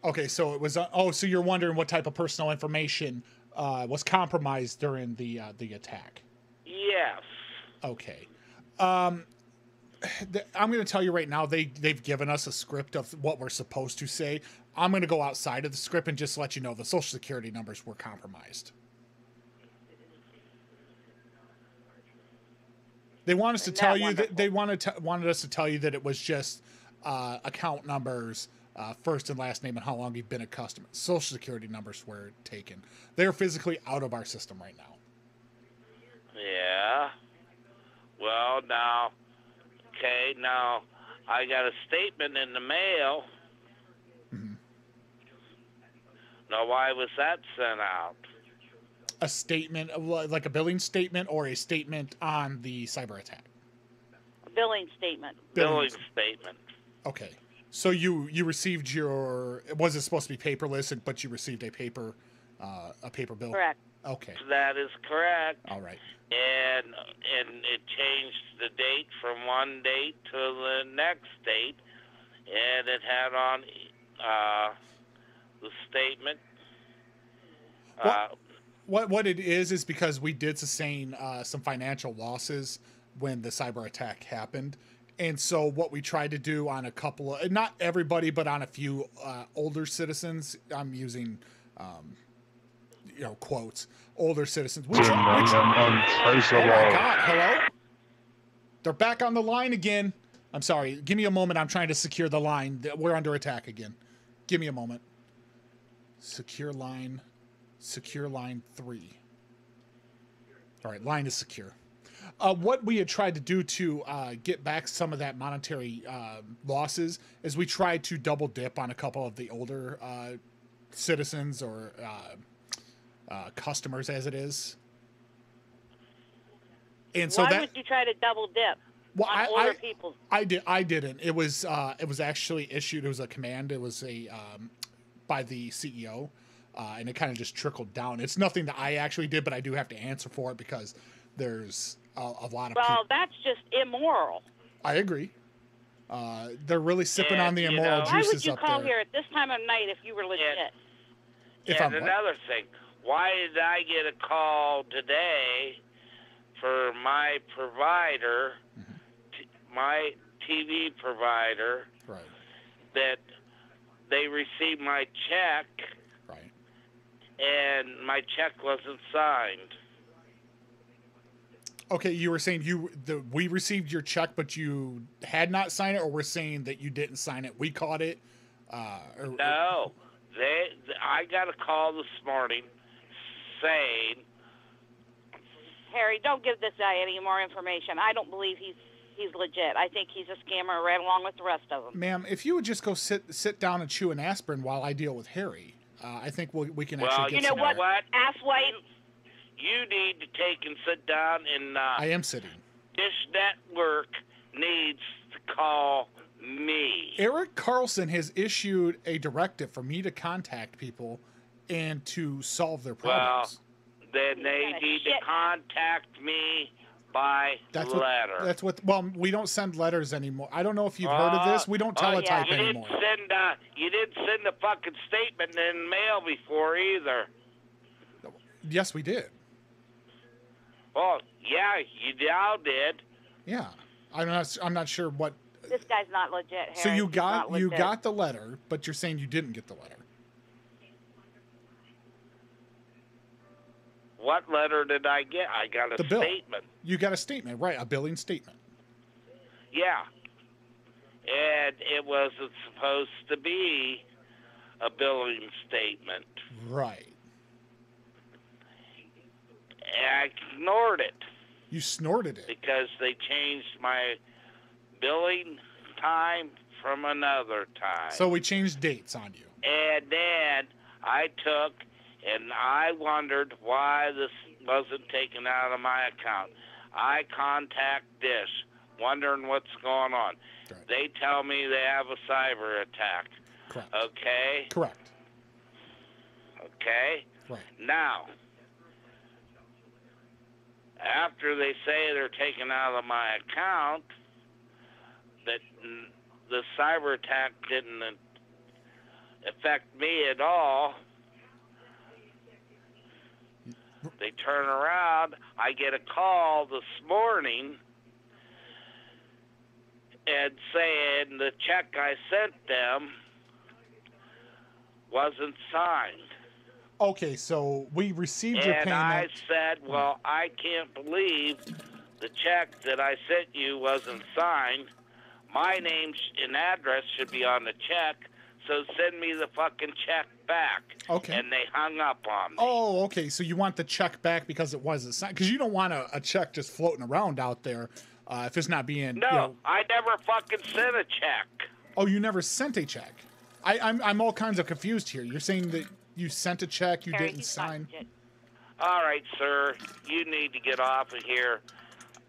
Okay, so it was. So you're wondering what type of personal information was compromised during the attack? Yes. Okay. I'm going to tell you right now. They've given us a script of what we're supposed to say. I'm going to go outside of the script and just let you know the Social Security numbers were compromised. They want us to tell you that they wanted us to tell you that it was just account numbers, first and last name, and how long you've been a customer. Social Security numbers were taken. They're physically out of our system right now. Yeah. Well, now, okay, now I got a statement in the mail. Mm-hmm. Now, why was that sent out? A statement, like a billing statement, or a statement on the cyber attack? A billing statement. Billing statement. Okay. So you received your, was it supposed to be paperless, but you received a paper bill? Correct. Okay. That is correct. All right. And it changed the date from one date to the next date, and it had on the statement. What it is because we did sustain some financial losses when the cyber attack happened. And so what we tried to do on a couple of, not everybody, but on a few older citizens, I'm using, quotes, older citizens. Oh my God, hello? They're back on the line again. I'm sorry. Give me a moment. I'm trying to secure the line. We're under attack again. Give me a moment. Secure line 3. All right, line is secure. What we had tried to do to get back some of that monetary losses is we tried to double dip on a couple of the older citizens or customers, as it is. And so Why would you try to double dip on older people? I didn't. It was actually issued. It was a command. It was by the CEO. And it kind of just trickled down. It's nothing that I actually did, but I do have to answer for it because there's a lot of people. Well, that's just immoral. I agree. They're really sipping on the immoral juices up there. Why would you call here at this time of night if you were legit? And another thing, why did I get a call today for my provider, my TV provider, right, that they received my check, right, and my check wasn't signed? Okay, you were saying we received your check, but you had not signed it, or we're saying that you didn't sign it. We caught it. No, I got a call this morning saying, Harry, don't give this guy any more information. I don't believe he's legit. I think he's a scammer right along with the rest of them. Ma'am, if you would just go sit down and chew an aspirin while I deal with Harry, I think we can actually get somewhere. You know what? Ass white. You need to take and sit down and... I am sitting. Dish Network needs to call me. Eric Carlson has issued a directive for me to contact people and to solve their problems. Well, then they need to contact me by letter. Well, we don't send letters anymore. I don't know if you've heard of this. We don't teletype anymore. You didn't send a fucking statement in mail before either. Yes, we did. Oh, yeah, you all did. Yeah. I'm not sure what. This guy's not legit, Harry. So you got the letter, but you're saying you didn't get the letter. What letter did I get? I got a statement. You got a statement, right? A billing statement. Yeah. And it wasn't supposed to be a billing statement. Right. And I ignored it. You snorted it. Because they changed my billing time from another time. So we changed dates on you. And then I took and I wondered why this wasn't taken out of my account. I contact Dish, wondering what's going on. Right. They tell me they have a cyber attack. Correct. Okay? Correct. Okay? Right. Now, after they say they're taken out of my account, that the cyber attack didn't affect me at all, they turn around, I get a call this morning and saying the check I sent them wasn't signed. Okay, so we received your And payment. I said, well, I can't believe the check that I sent you wasn't signed. My name and address should be on the check, so send me the fucking check back. Okay. And they hung up on me. Oh, okay. So you want the check back because it wasn't signed? Because you don't want a check just floating around out there if it's not being. No, You know... I never fucking sent a check. Oh, you never sent a check. I'm all kinds of confused here. You're saying that you sent a check, you didn't sign. All right, sir. You need to get off of here.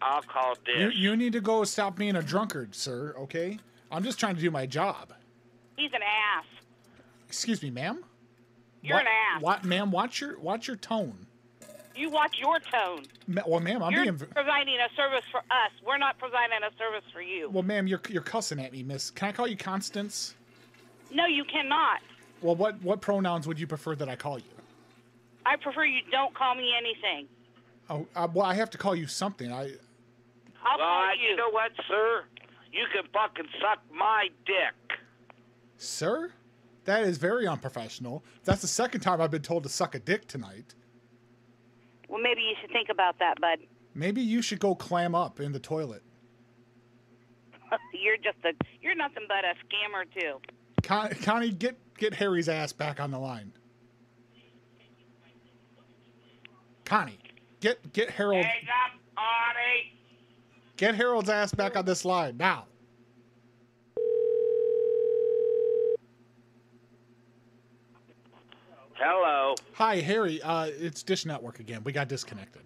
I'll call Dish. You need to go stop being a drunkard, sir. Okay. I'm just trying to do my job. He's an ass. Excuse me, ma'am. You're an ass. What, ma'am? Watch your tone. You watch your tone. Well, ma'am, I'm You're being. providing a service for us. We're not providing a service for you. Well, ma'am, you're cussing at me, miss. Can I call you Constance? No, you cannot. Well, what pronouns would you prefer that I call you? I prefer you don't call me anything. Oh, well, I have to call you something. I'll call you. You know what, sir? You can fucking suck my dick. Sir? That is very unprofessional. That's the second time I've been told to suck a dick tonight. Well, maybe you should think about that, bud. Maybe you should go clam up in the toilet. You're nothing but a scammer too. Connie, get Harry's ass back on the line. Connie, get Harold. Hang up, Arnie. Get Harold's ass back on this line now. Hello. Hi, Harry. It's Dish Network again. We got disconnected.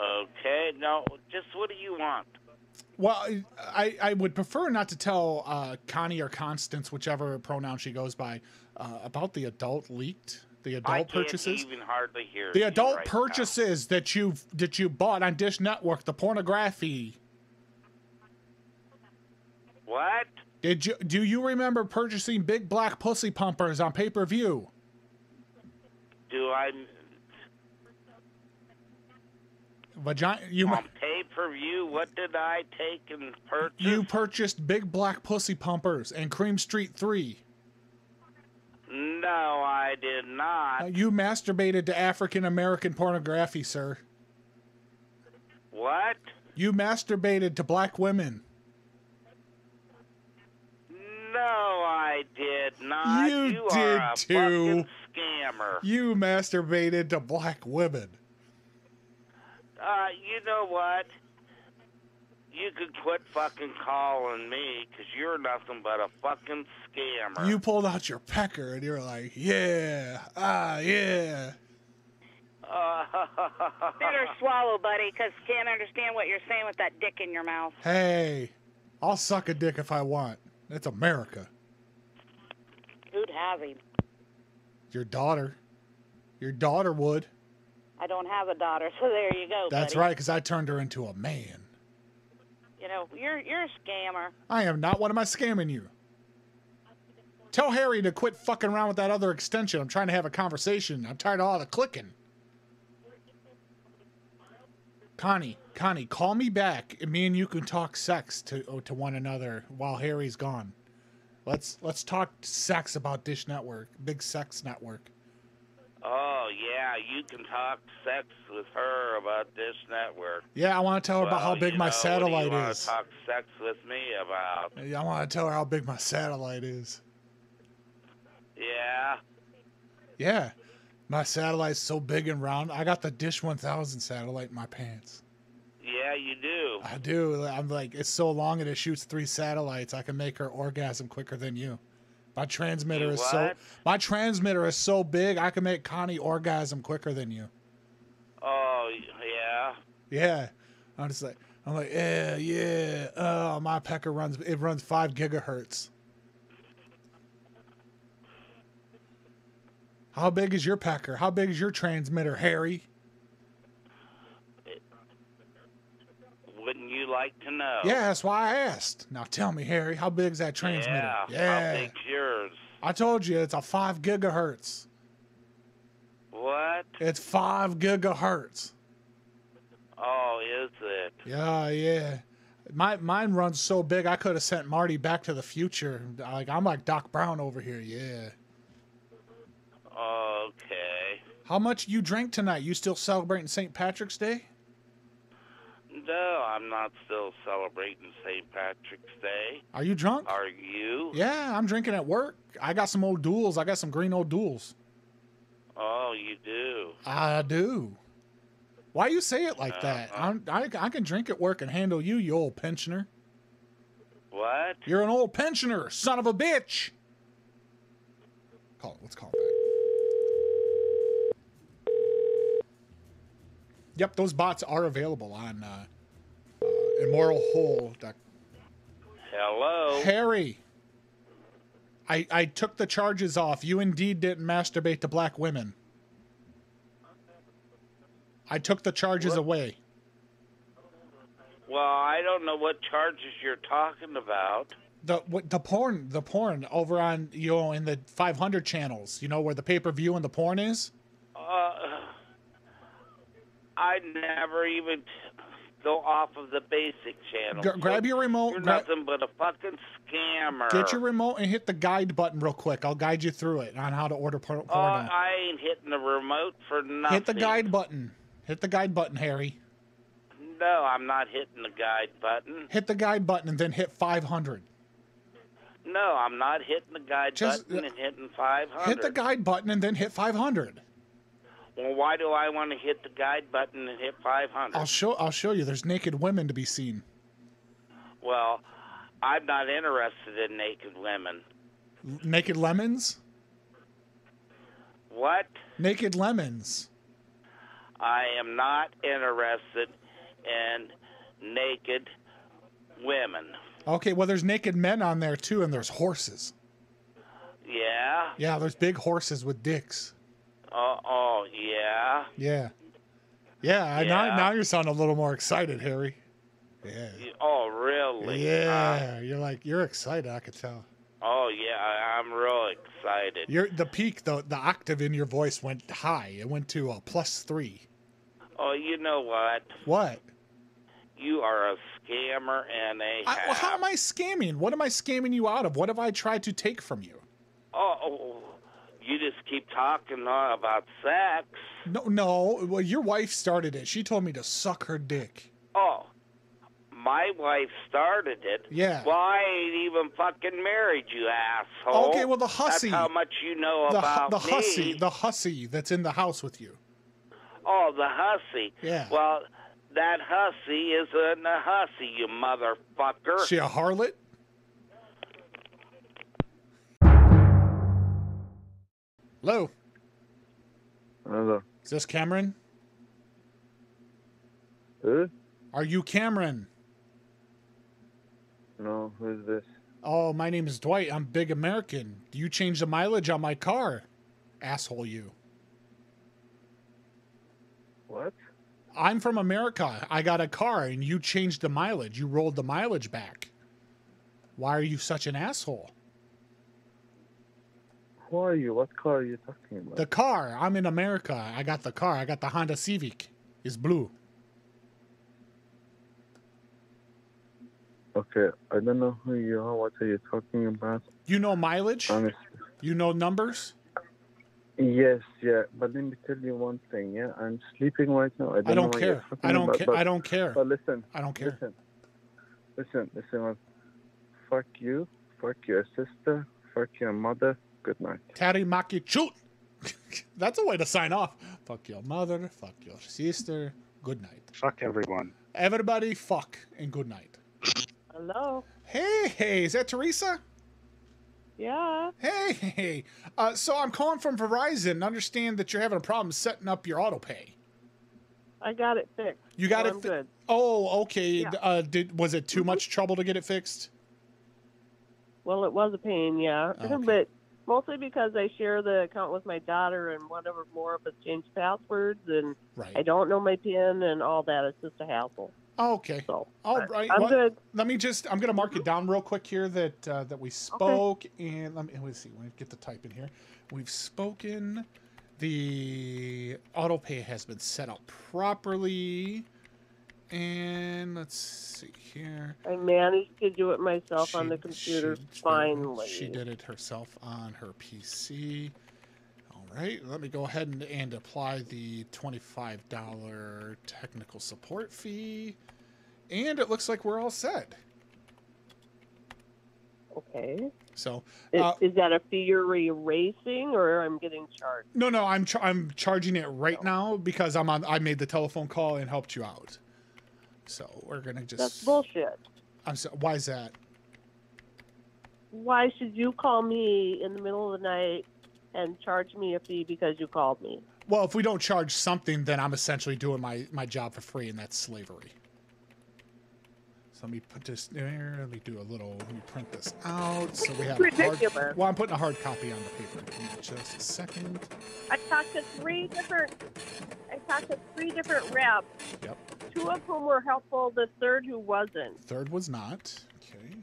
Okay. No, just what do you want? Well, I would prefer not to tell Connie or Constance, whichever pronoun she goes by, about the adult purchases. I can't even hardly hear The you adult right purchases that you bought on Dish Network, the pornography. What? Do you remember purchasing big black pussy pumpers on pay-per-view? Do I? Vagina. On pay-per-view, what did I take and purchase? You purchased big black pussy pumpers and Cream Street 3. No, I did not. You masturbated to African American pornography, sir. What? You masturbated to black women. No, I did not. You are did a too. fucking scammer. You masturbated to black women. You know what? You could quit fucking calling me, because you're nothing but a fucking scammer. You pulled out your pecker and you were like, yeah, yeah. Better swallow, buddy, because can't understand what you're saying with that dick in your mouth. Hey, I'll suck a dick if I want. It's America. Who'd have him? Your daughter. Your daughter would. I don't have a daughter, so there you go, That's buddy. right, because I turned her into a man. You know, you're a scammer. I am not. What am I scamming you? Tell Harry to quit fucking around with that other extension. I'm trying to have a conversation. I'm tired of all the clicking. Connie, call me back, and me and you can talk sex to one another while Harry's gone. Let's talk sex about Dish Network, big sex network. Oh, yeah, you can talk sex with her about this network. Yeah, I want to tell her about how big my satellite what do you want is. to talk sex with me about? I want to tell her how big my satellite is. Yeah? Yeah, my satellite's so big and round. I got the Dish 1000 satellite in my pants. Yeah, you do. I do. I'm like, it's so long and it shoots 3 satellites. I can make her orgasm quicker than you. My transmitter You is what? my transmitter is so big I can make Connie orgasm quicker than you. Oh, yeah. Yeah. I'm like, yeah. Oh, my pecker runs 5 gigahertz. How big is your pecker? How big is your transmitter, Harry? Wouldn't you like to know? Yeah, that's why I asked. Now tell me, Harry, how big's that transmitter? Yeah. How big's yours? I told you it's a 5 gigahertz. What? It's 5 gigahertz. Oh, is it? Yeah. Mine runs so big I could have sent Marty back to the future. I'm like Doc Brown over here. Yeah. Okay. How much you drank tonight? You still celebrating St. Patrick's Day? No, I'm not still celebrating St. Patrick's Day. Are you drunk? Are you? Yeah, I'm drinking at work. I got some old duels. I got some green old duels. Oh, you do? I do. Why you say it like that? I can drink at work and handle you, you old pensioner. What? You're an old pensioner, son of a bitch. Let's call back. Yep, those bots are available on Immoral. Hello? Harry, I took the charges off. You indeed didn't masturbate to black women. I took the charges away. Well, I don't know what charges you're talking about. The porn over on, in the 500 channels, where the pay-per-view and the porn is? I never even go off of the basic channel. Grab your remote. You're nothing but a fucking scammer. Get your remote and hit the guide button real quick. I'll guide you through it on how to order porno. I ain't hitting the remote for nothing. Hit the guide button. Hit the guide button, Harry. No, I'm not hitting the guide button. Hit the guide button and then hit 500. No, I'm not hitting the guide button and hitting 500. Hit the guide button and then hit 500. Well, why do I want to hit the guide button and hit 500? I'll show you. There's naked women to be seen. Well, I'm not interested in naked women. Naked lemons? What? Naked lemons. I am not interested in naked women. Okay, well, there's naked men on there, too, and there's horses. Yeah? Yeah, there's big horses with dicks. Oh, yeah? Yeah. Yeah, now you're sounding a little more excited, Harry. Yeah. Oh, really? Yeah, you're excited, I could tell. Oh, yeah, I'm real excited. The peak, the octave in your voice went high. It went to a +3. Oh, you know what? What? You are a scammer and a well, how am I scamming? What am I scamming you out of? What have I tried to take from you? Oh, you just keep talking about sex. No. Well, your wife started it. She told me to suck her dick. Oh, my wife started it. Yeah. Well, I ain't even fucking married, you asshole. Okay, well, the hussy. That's how much you know about me. The hussy that's in the house with you. Oh, the hussy. Yeah. Well, that hussy isn't a hussy, you motherfucker. She a harlot? Hello. Hello. Is this Cameron? Who? Are you Cameron? No, who's this? Oh, my name is Dwight. I'm Big American. Do you change the mileage on my car? Asshole you. What? I'm from America. I got a car and you changed the mileage. You rolled the mileage back. Why are you such an asshole? Who are you? What car are you talking about? The car. I'm in America. I got the car. I got the Honda Civic. It's blue. Okay, I don't know who you are. What are you talking about? You know mileage? Honestly. You know numbers? Yes, yeah. But let me tell you one thing, yeah? I'm sleeping right now. I don't care. I don't care. I don't care. But listen. I don't care. Listen. Fuck you. Fuck your sister. Fuck your mother. Good night. Tari Maki Chut. That's a way to sign off. Fuck your mother. Fuck your sister. Good night. Fuck everyone. Everybody fuck and good night. Hello. Hey, is that Teresa? Yeah. Hey. So I'm calling from Verizon and understand that you're having a problem setting up your auto pay. I got it fixed. You got so it I'm good. Oh, okay. Yeah. Was it too much trouble to get it fixed? Well, it was a pain, yeah. Okay. But mostly because I share the account with my daughter and whatever more of us change passwords and Right. I don't know my PIN and all that. It's just a hassle. Oh, okay. So, all right. I'm good. I'm going to mark it down real quick here that we spoke. And let's see. Let me get the type in here. We've spoken. The auto pay has been set up properly. And let's see here. I managed to do it myself on the computer finally. She did it herself on her PC. All right, let me go ahead and apply the $25 technical support fee. And it looks like we're all set. Okay. So is that a fee you're erasing or I'm getting charged? No, I'm charging it right now because I made the telephone call and helped you out. So we're gonna just. That's bullshit. Why is that? Why should you call me in the middle of the night and charge me a fee because you called me? Well, if we don't charge something, then I'm essentially doing my job for free, and that's slavery. So let me put this there. Let me print this out. So we have ridiculous. Well, I'm putting a hard copy on the paper. Give me just a second. I talked to three different reps. Yep. 2 of whom were helpful. The third who wasn't. Third was not. Okay.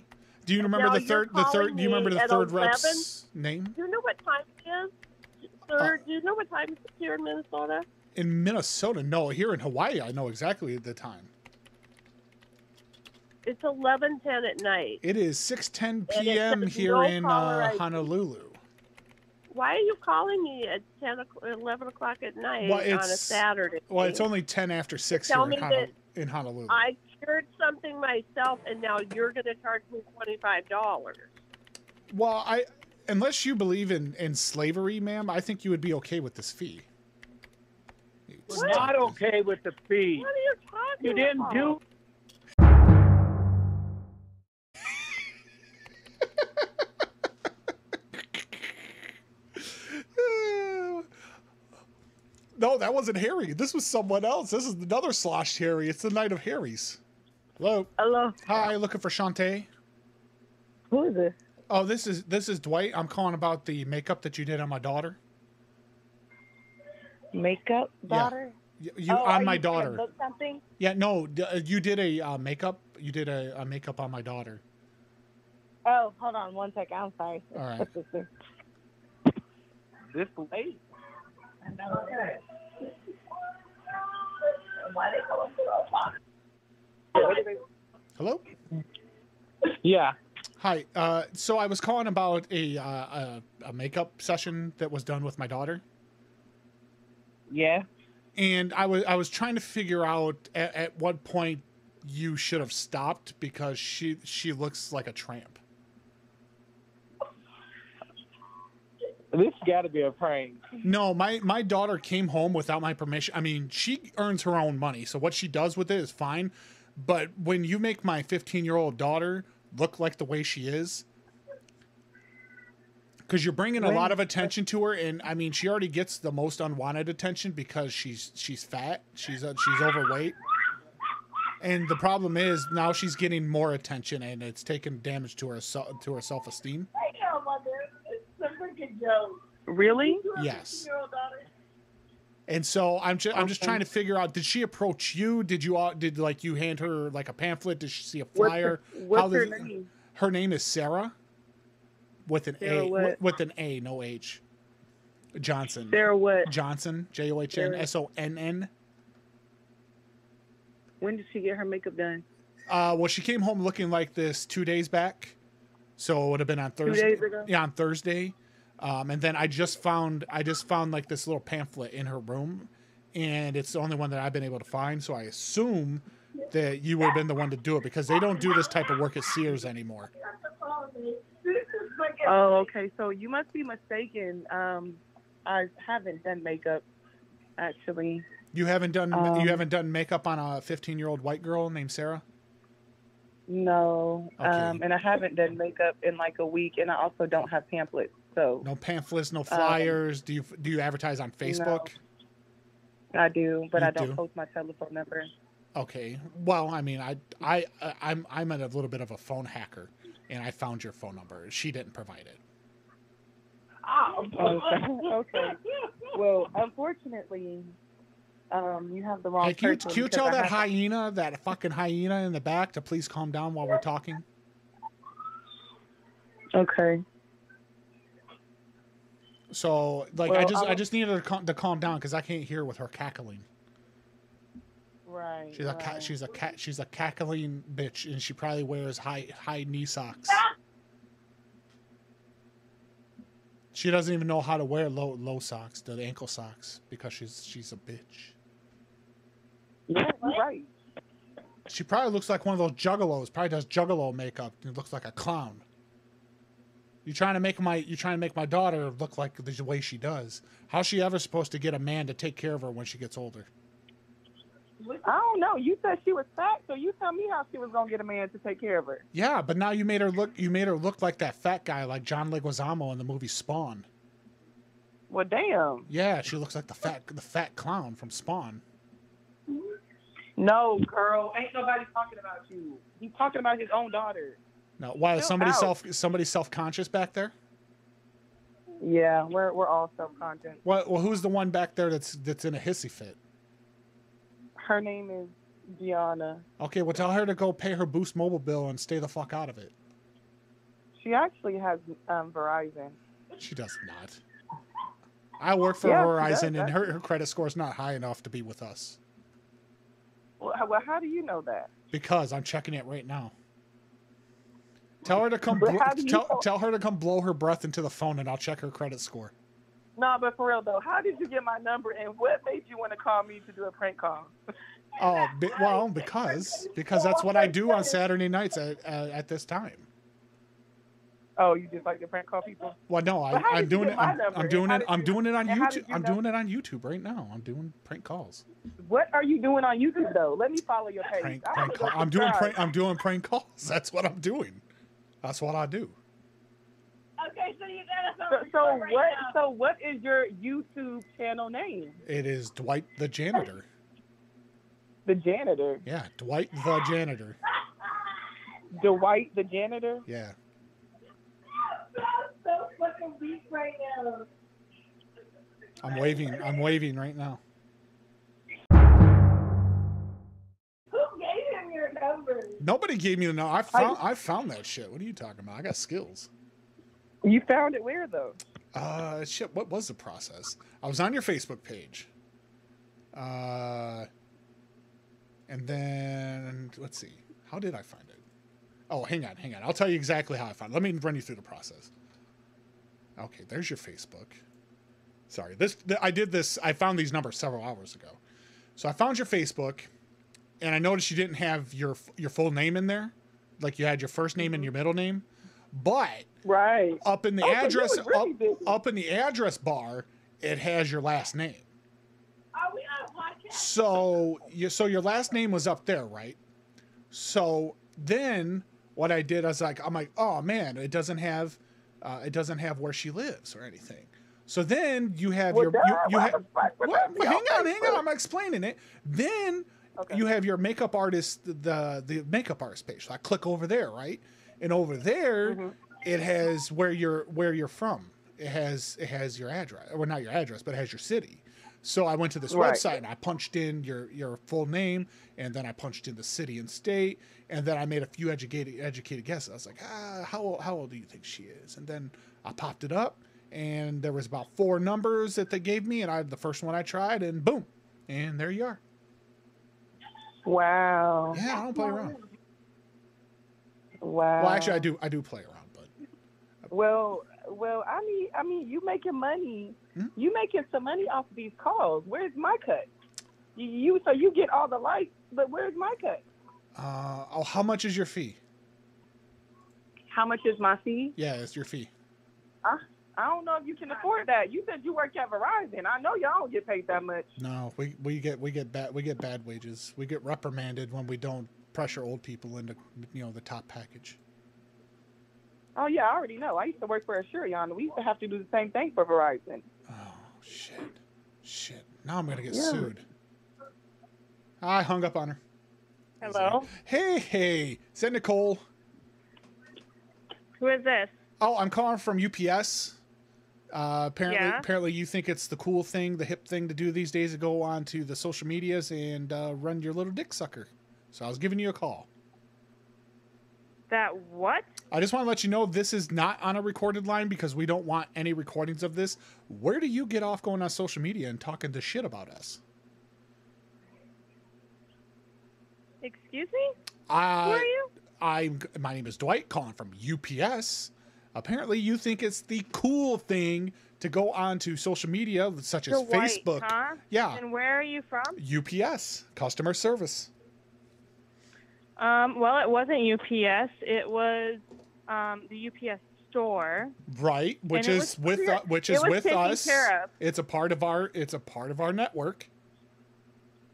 Do you remember the third? Do you remember the third rep's name? Do you know what time it is? Third. Do you know what time it is here in Minnesota? In Minnesota, no. Here in Hawaii, I know exactly the time. It's 11:10 at night. It is 6:10 p.m. here in Honolulu. Why are you calling me at 11 o'clock at night on a Saturday? Well, it's only 10 after 6 here in Honolulu. I cured something myself, and now you're going to charge me $25. Well, unless you believe in slavery, ma'am, I think you would be okay with this fee. We're not okay with the fee. What are you talking You didn't about? do. No, that wasn't Harry. This was someone else. This is another sloshed Harry. It's the night of Harry's. Hello. Hello. Hi, looking for Shantae. Who is this? Oh, this is Dwight. I'm calling about the makeup that you did on my daughter. Makeup, daughter? Yeah. You on my daughter. Book something? Yeah, no, you did a makeup. You did a makeup on my daughter. Oh, hold on 1 second. I'm sorry. All right. This late? I know. Hello? Yeah. Hi. So I was calling about a makeup session that was done with my daughter. Yeah. And I was trying to figure out at what point you should have stopped because she looks like a tramp. This got to be a prank. No, my daughter came home without my permission. I mean, she earns her own money, so what she does with it is fine. But when you make my 15-year-old daughter look like the way she is, because you're bringing a lot of attention to her, and I mean, she already gets the most unwanted attention because she's fat, she's overweight, and the problem is now she's getting more attention, and it's taking damage to her self-esteem. I know, Mother. It's a freaking joke. Really? Yes. And so I'm just trying to figure out, did she approach you? Did you hand her like a pamphlet? Did she see a flyer? What's her name? Her name is Sarah. With an Sarah A, what? with an A, no H. Johnson. Sarah what? Johnson, JOHNSONN. When did she get her makeup done? Well, she came home looking like this 2 days back, so it would have been on Thursday. 2 days ago? Yeah, on Thursday. And then I just found like this little pamphlet in her room, and it's the only one that I've been able to find. So I assume that you would have been the one to do it because they don't do this type of work at Sears anymore. Oh, okay. So you must be mistaken. I haven't done makeup, actually. You haven't done makeup on a 15-year-old white girl named Sarah? No, Okay. and I haven't done makeup in like a week, and I also don't have pamphlets. So No pamphlets, no flyers. Do you advertise on Facebook? No, I do, but You I don't do? post my telephone number. Okay. Well, I mean, I'm a little bit of a phone hacker, and I found your phone number. She didn't provide it. Okay. Well, unfortunately, you have the wrong Hey, can person. you because tell I that have- hyena, that fucking hyena in the back, to please calm down while we're talking? Okay. So, like, Well, I just needed her to calm down because I can't hear with her cackling. Right. She's a cat. She's a cackling bitch, and she probably wears high knee socks. She doesn't even know how to wear low socks, the ankle socks, because she's a bitch. Yeah, you're right. She probably looks like one of those juggalos. Probably does juggalo makeup and looks like a clown. You're trying to make my daughter look like the way she does. How's she ever supposed to get a man to take care of her when she gets older? I don't know. You said she was fat, so you tell me how she was gonna get a man to take care of her. Yeah, but now you made her look like that fat guy, like John Leguizamo in the movie Spawn. Well, damn. Yeah, she looks like the fat clown from Spawn. No, girl, ain't nobody talking about you. He's talking about his own daughter. No, why is Chill out. somebody self-conscious back there? Yeah, we're all self-conscious. Well, who's the one back there that's in a hissy fit? Her name is Gianna. Okay, well tell her to go pay her Boost Mobile bill and stay the fuck out of it. She actually has Verizon. She does not. I work for Yeah, she Verizon, does. and her credit score is not high enough to be with us. Well, how do you know that? Because I'm checking it right now. Tell her to come. But how do you know- Tell her to come blow her breath into the phone, and I'll check her credit score. No, but for real though, how did you get my number, and what made you want to call me to do a prank call? Oh, well, because that's what I do on Saturday nights at this time. Oh, you just like to prank call people? Well, no, But how I'm did you doing get it. my I'm number? doing And it. how I'm did you- doing it on and how did YouTube. you I'm know? doing it on YouTube right now. I'm doing prank calls. What are you doing on YouTube though? Let me follow your page. Prank I wanna call. go I'm doing subscribe. I'm doing prank calls. That's what I'm doing. That's what I do. Okay, so you got us So what is your YouTube channel name? It is Dwight the janitor. The janitor. Yeah, Dwight the janitor. Dwight the janitor. Yeah. so fucking weak right now. I'm waving right now. Who gave him your number? Nobody gave me the number. I found that shit. What are you talking about? I got skills. You found it where though? Shit. What was the process? I was on your Facebook page. And then let's see. How did I find it? Oh, hang on. I'll tell you exactly how I found it. Let me run you through the process. Okay, there's your Facebook. Sorry, I did this. I found these numbers several hours ago. So I found your Facebook, and I noticed you didn't have your full name in there, like you had your first name and your middle name, but right up in the Okay, you address was really busy. up in the address bar, it has your last name. Are we on a podcast? So your last name was up there, right? So then what I did is I'm like, oh man, it doesn't have where she lives or anything. So then you have Well, your duh, you why have the fuck would that be hang on on, I'm explaining it. Then you have your makeup artist, the makeup artist page. So I click over there, right? And over there it has where you're from. It has your address. Well, not your address, but it has your city. So I went to this Right. website and I punched in your full name, and then I punched in the city and state, and then I made a few educated guesses. I was like, how old do you think she is? And then I popped it up, and there was about 4 numbers that they gave me, and the first one I tried, and boom, and there you are. Wow. Yeah, I don't play around. Wow. Well, actually, I do play around, but Well, I mean, you making money. You making some money off of these calls. Where's my cut? So you get all the likes, but where's my cut? how much is your fee? How much is my fee? Yeah, it's your fee. I don't know if you can afford that. You said you work at Verizon. I know y'all don't get paid that much. No, we get bad wages. We get reprimanded when we don't pressure old people into, the top package. Oh yeah, I already know. I used to work for Asurion. We used to have to do the same thing for Verizon. Oh shit! Now I'm gonna get sued. I hung up on her. Hello. Hey, is that Nicole? Who is this? Oh, I'm calling from UPS. Apparently you think it's the cool thing, the hip thing to do these days, to go on to the social medias and run your little dick sucker. So I was giving you a call. That what? I just want to let you know this is not on a recorded line because we don't want any recordings of this. Where do you get off going on social media and talking to shit about us? Excuse me? Who are you? My name is Dwight, calling from UPS. Apparently you think it's the cool thing to go on to social media such as Facebook. Huh? Yeah. And where are you from? UPS, customer service. Well, it wasn't UPS. It was the UPS store. Right, which is with us. It's a part of our network.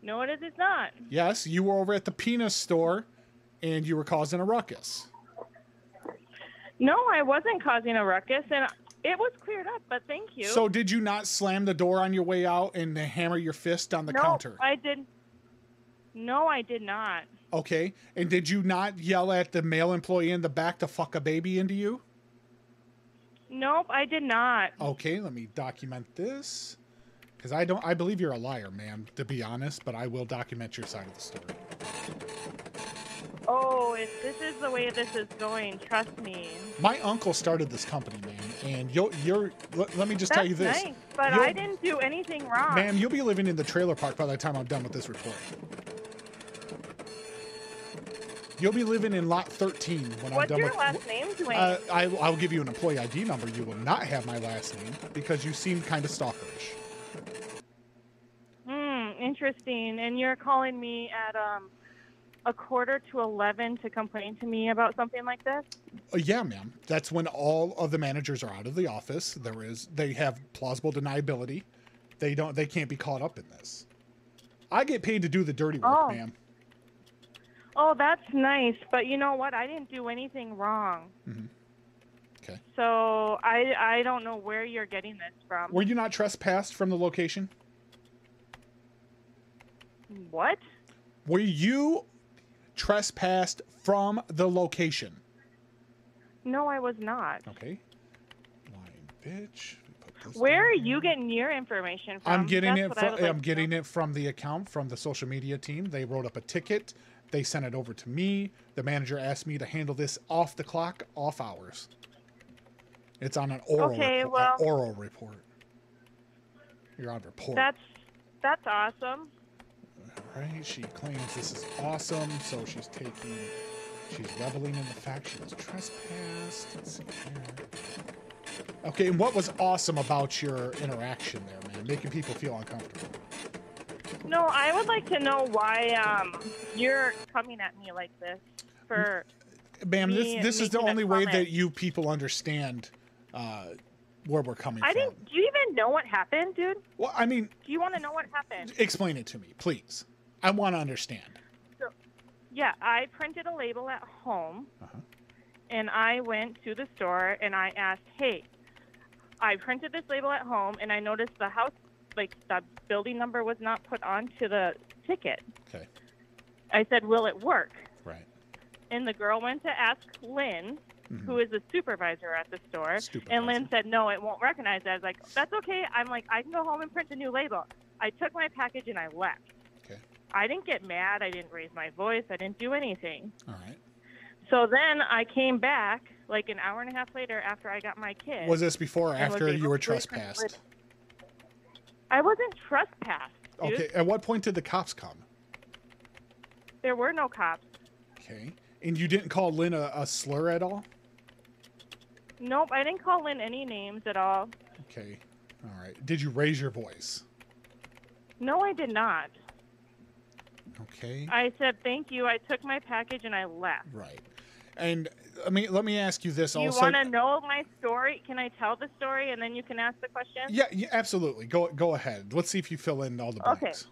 No, it is not. Yes, you were over at the penis store and you were causing a ruckus. No, I wasn't causing a ruckus, and it was cleared up, but thank you. So did you not slam the door on your way out and hammer your fist on the counter? No, I did not. Okay. And did you not yell at the male employee in the back to fuck a baby into you? Nope, I did not. Okay, let me document this. Because I believe you're a liar, ma'am, to be honest, but I will document your side of the story. Oh, if this is the way this is going, trust me. My uncle started this company, man, and let me just tell you this. That's nice, but I didn't do anything wrong. Ma'am, you'll be living in the trailer park by the time I'm done with this report. You'll be living in lot 13 when I'm done with... What's your last name, Dwayne? I'll give you an employee ID number. You will not have my last name because you seem kind of stalkerish. Interesting. And you're calling me at 11:45 to complain to me about something like this? Yeah, ma'am. That's when all of the managers are out of the office. They have plausible deniability. They can't be caught up in this. I get paid to do the dirty work, ma'am. Oh, that's nice. But you know what? I didn't do anything wrong. Mm-hmm. Okay. So I don't know where you're getting this from. Were you not trespassed from the location? What? Were you trespassed from the location? No, I was not. Okay. Lying bitch. Where are you getting your information from? I'm getting it from the account, from the social media team. They wrote up a ticket. They sent it over to me. The manager asked me to handle this off the clock, off hours. It's on an oral report. You're on report. That's awesome. All right. She claims this is awesome, so she's reveling in the fact she was trespassed. Let's see here. Okay, and what was awesome about your interaction there, man? Making people feel uncomfortable. No, I would like to know why you're coming at me like this. Ma'am, this is the only way that you people understand where we're coming from. Do you even know what happened, dude? Well, I mean... Do you want to know what happened? Explain it to me, please. I want to understand. So, yeah, I printed a label at home, and I went to the store, and I asked, hey, I printed this label at home, and I noticed the house, like, the building number was not put onto the ticket. Okay. I said, will it work? Right. And the girl went to ask Lynn, who is the supervisor at the store, and Lynn said, no, it won't recognize it. I was like, that's okay. I'm like, I can go home and print a new label. I took my package and I left. Okay. I didn't get mad. I didn't raise my voice. I didn't do anything. All right. So then I came back like an hour and a half later after I got my kid. Was this before or after you were trespassed? I wasn't trespassed, dude. Okay. At what point did the cops come? There were no cops. Okay. And you didn't call Lynn a slur at all? Nope, I didn't call Lynn any names at all. Okay. All right. Did you raise your voice? No, I did not. Okay. I said thank you. I took my package and I left. Right. And let me ask you this also. You want to know my story? Can I tell the story and then you can ask the question? Yeah, absolutely. Go ahead. Let's see if you fill in all the blanks.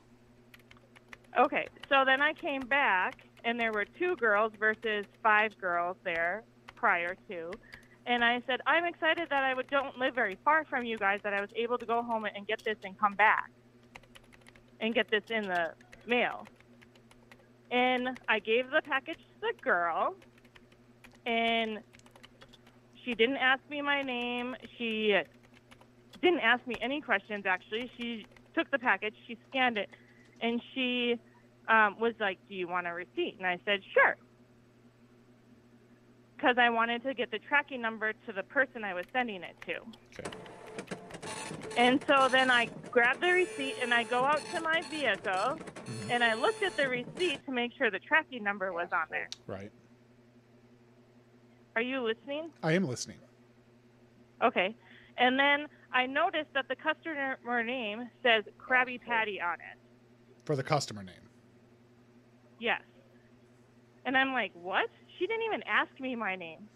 Okay. So then I came back and there were 2 girls versus 5 girls there prior to. And I said, I'm excited that don't live very far from you guys, that I was able to go home and get this and come back and get this in the mail. And I gave the package to the girl, and she didn't ask me my name. She didn't ask me any questions, actually. She took the package, she scanned it, and she was like, do you want a receipt? And I said, sure. Because I wanted to get the tracking number to the person I was sending it to. Okay. And so then I grabbed the receipt and I go out to my vehicle and I looked at the receipt to make sure the tracking number was on there. Right. Are you listening? I am listening. Okay. And then I noticed that the customer name says Krabby Patty on it. For the customer name. Yes. And I'm like, what? She didn't even ask me my name.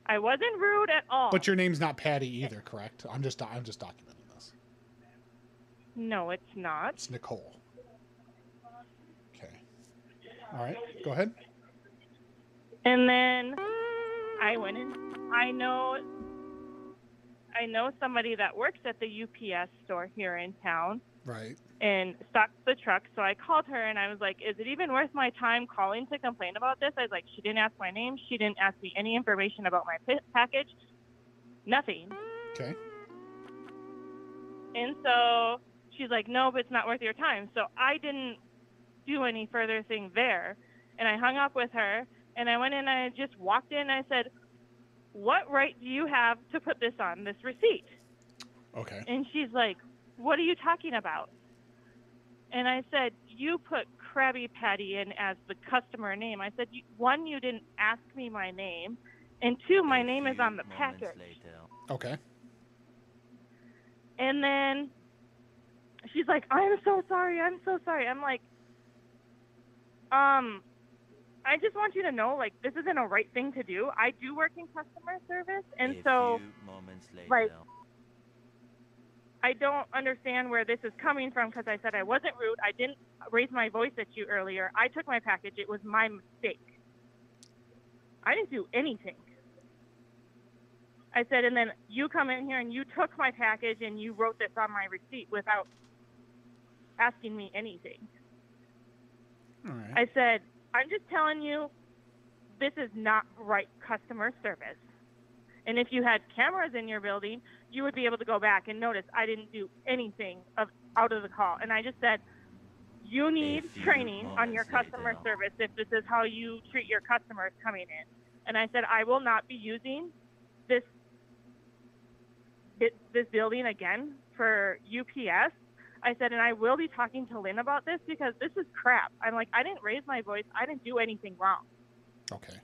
I wasn't rude at all. But your name's not Patty either, correct? I'm just documenting this. No, it's not. It's Nicole. Okay. All right. Go ahead. And then I went in. I know somebody that works at the UPS store here in town. Right. And stocks the truck. So I called her and I was like, is it even worth my time calling to complain about this? I was like, she didn't ask my name. She didn't ask me any information about my package. Nothing. Okay. And so she's like, no, but it's not worth your time. So I didn't do any further thing there. And I hung up with her and I went in and I just walked in and I said, what right do you have to put this on this receipt? Okay. And she's like, what are you talking about? And I said, you put Krabby Patty in as the customer name. I said, 1, you didn't ask me my name, and 2, my name is on the package. Okay. And then she's like, I'm so sorry. I'm like, I just want you to know, like, this isn't a right thing to do. I do work in customer service, and so, like, I don't understand where this is coming from because I said I wasn't rude. I didn't raise my voice at you earlier. I took my package. It was my mistake. I didn't do anything. I said, and then you come in here and you took my package and you wrote this on my receipt without asking me anything. All right. I said, I'm just telling you, this is not right customer service. And if you had cameras in your building, you would be able to go back and notice I didn't do anything out of the call. And I just said, you need training on your customer service if this is how you treat your customers coming in. And I said, I will not be using this building again for UPS. I said, and I will be talking to Lynn about this because this is crap. I'm like, I didn't raise my voice. I didn't do anything wrong. Okay.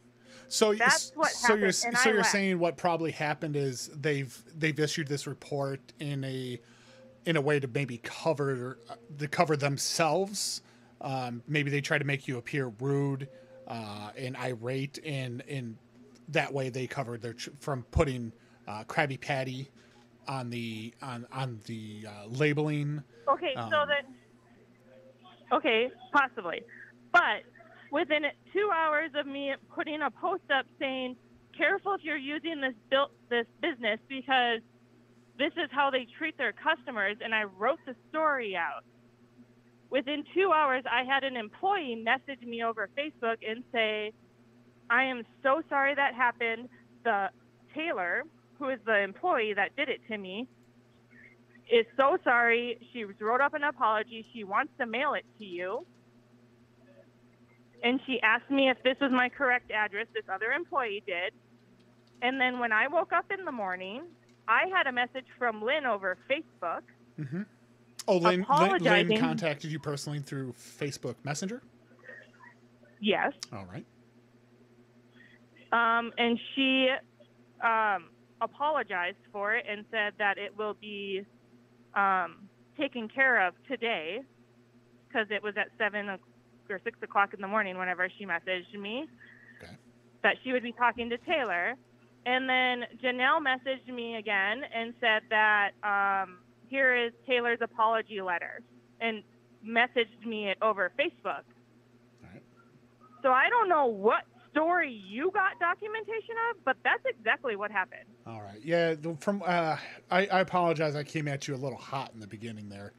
So that's what happened. You're saying what probably happened is they've issued this report in a way to maybe cover themselves. Maybe they try to make you appear rude and irate, and that way they covered from putting Krabby Patty on the labeling. Okay, okay, possibly, but within 2 hours of me putting a post up saying, careful if you're using this business because this is how they treat their customers, and I wrote the story out. Within 2 hours, I had an employee message me over Facebook and say, I am so sorry that happened. The Taylor, who is the employee that did it to me, is so sorry. She wrote up an apology. She wants to mail it to you. And she asked me if this was my correct address. This other employee did. And then when I woke up in the morning, I had a message from Lynn over Facebook. Mm-hmm. Oh, Lynn contacted you personally through Facebook Messenger? Yes. All right. And she apologized for it and said that it will be taken care of today because it was at 7 or 6 o'clock in the morning whenever she messaged me that she would be talking to Taylor. And then Janelle messaged me again and said that here is Taylor's apology letter and messaged me it over Facebook. So I don't know what story you got documentation of, but that's exactly what happened. All right. Yeah. I apologize. I came at you a little hot in the beginning there.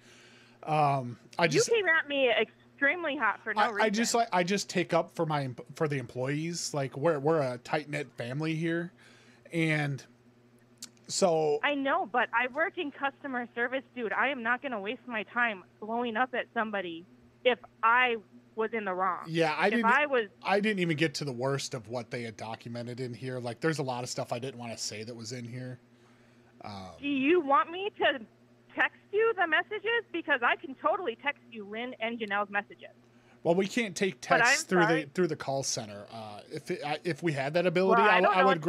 You came at me extremely hot for no reason. I just take up for the employees. Like we're a tight knit family here, and so I know, but I work in customer service, dude. I am not going to waste my time blowing up at somebody if I was in the wrong. Yeah, I didn't even get to the worst of what they had documented in here. Like, there's a lot of stuff I didn't want to say that was in here. Do you want me to text you the messages? Because I can totally text you Lynn and Janelle's messages. Well, we can't take texts through the call center. If we had that ability, I would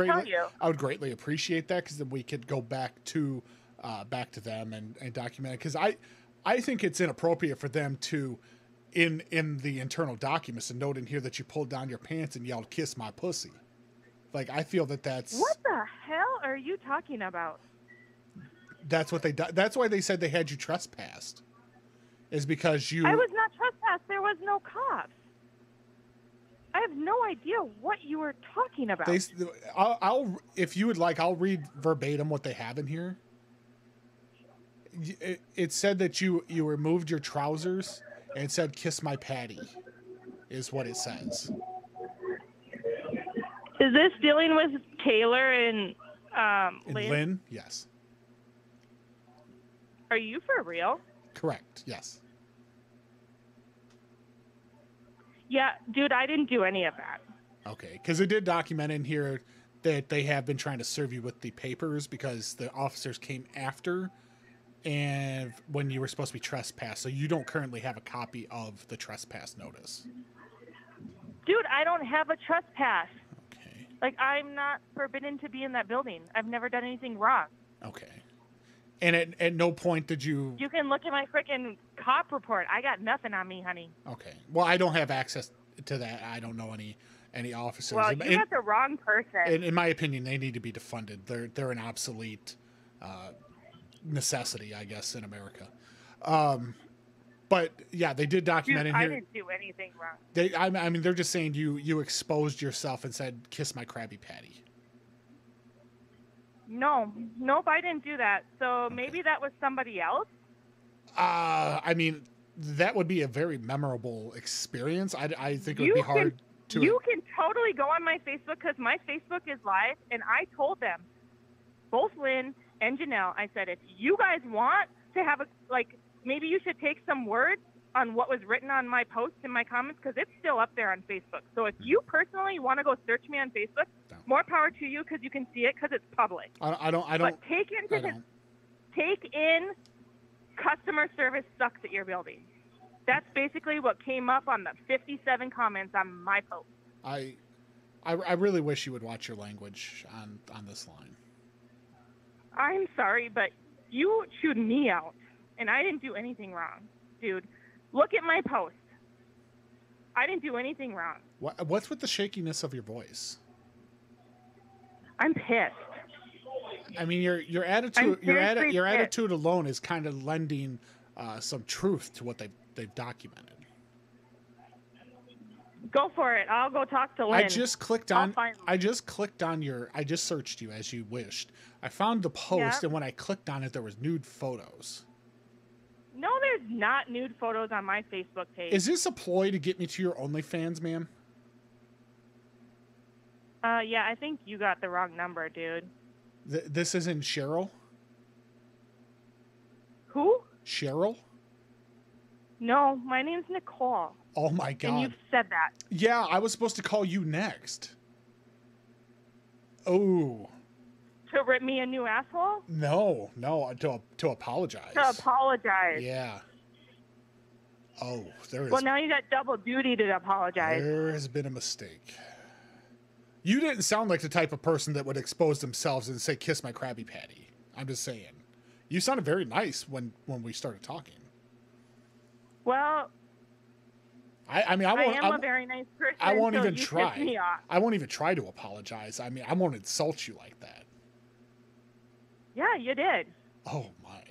greatly appreciate that, because then we could go back to them and document it. Because I think it's inappropriate for them to, in the internal documents, a note in here that you pulled down your pants and yelled "kiss my pussy." Like, I feel that's what the hell are you talking about? That's what that's why they said they had you trespassed. Is because I was not trespassed. There was no cops. I have no idea what you were talking about. I'll if you would like, I'll read verbatim what they have in here. It said that you removed your trousers and it said "kiss my patty," is what it says. Is this dealing with Taylor and Lynn? Yes. Are you for real? Correct. Yes. Yeah, dude, I didn't do any of that. Okay, because it did document in here that they have been trying to serve you with the papers because the officers came after and when you were supposed to be trespassed, so you don't currently have a copy of the trespass notice. Dude, I don't have a trespass. Okay. Like, I'm not forbidden to be in that building. I've never done anything wrong. Okay. And at no point did you... You can look at my freaking cop report. I got nothing on me, honey. Okay. Well, I don't have access to that. I don't know any officers. Well, you got the wrong person. In my opinion, they need to be defunded. They're an obsolete necessity, I guess, in America. But yeah, they did document in here. I didn't do anything wrong. I mean, they're just saying you exposed yourself and said, "Kiss my Krabby Patty." Nope, I didn't do that. So maybe that was somebody else? I mean, that would be a very memorable experience. I think it would be hard to... You can totally go on my Facebook, because my Facebook is live, and I told them, both Lynn and Janelle, I said, if you guys want to have maybe you should take some words on what was written on my posts and my comments, because it's still up there on Facebook. So if you personally want to go search me on Facebook, more power to you, because you can see it, because it's public. I don't. But take in customer service sucks at your building. That's basically what came up on the 57 comments on my post. I really wish you would watch your language on this line. I'm sorry, but you chewed me out, and I didn't do anything wrong, dude. Look at my post. I didn't do anything wrong. What's with the shakiness of your voice? I'm pissed. I mean, your attitude alone is kind of lending some truth to what they've documented. Go for it. I'll go talk to Lynn. I just clicked on your. I just searched you as you wished. I found the post, and when I clicked on it, there was nude photos. No, there's not nude photos on my Facebook page. Is this a ploy to get me to your OnlyFans, ma'am? Yeah, I think you got the wrong number, dude. This isn't Cheryl? Who? Cheryl? No, my name's Nicole. Oh my God. And you've said that. Yeah, I was supposed to call you next. Oh. To rip me a new asshole? No, to apologize. To apologize. Yeah. Oh, there is. Well, now you got double duty to apologize. There has been a mistake. You didn't sound like the type of person that would expose themselves and say, "Kiss my Krabby Patty." I'm just saying. You sounded very nice when we started talking. Well, I mean, I am a very nice person. I won't so even you try. pissed me off. I won't even try to apologize. I mean, I won't insult you like that. Yeah, you did. Oh my.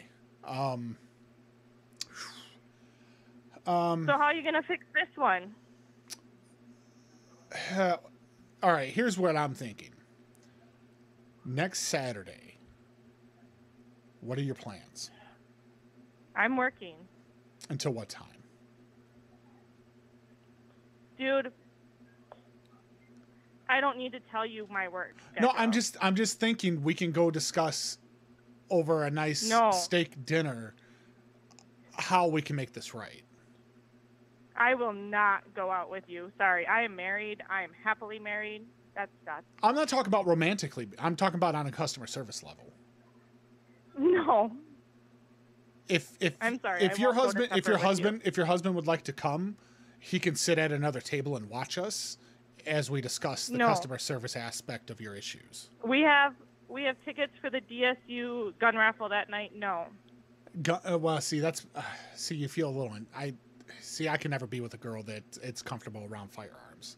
So how are you gonna fix this one? All right, here's what I'm thinking. Next Saturday, what are your plans? I'm working. Until what time? Dude, I don't need to tell you my work No, schedule. I'm just thinking we can go discuss over a nice No. steak dinner how we can make this right. I will not go out with you. Sorry, I am married. I am happily married. That's that. I'm not talking about romantically. I'm talking about on a customer service level. No. If I'm sorry, if I your won't go to husband supper with if your husband would like to come, he can sit at another table and watch us as we discuss the No. customer service aspect of your issues. We have tickets for the DSU gun raffle that night. No. Well, see, see, you feel a little. I can never be with a girl that it's comfortable around firearms.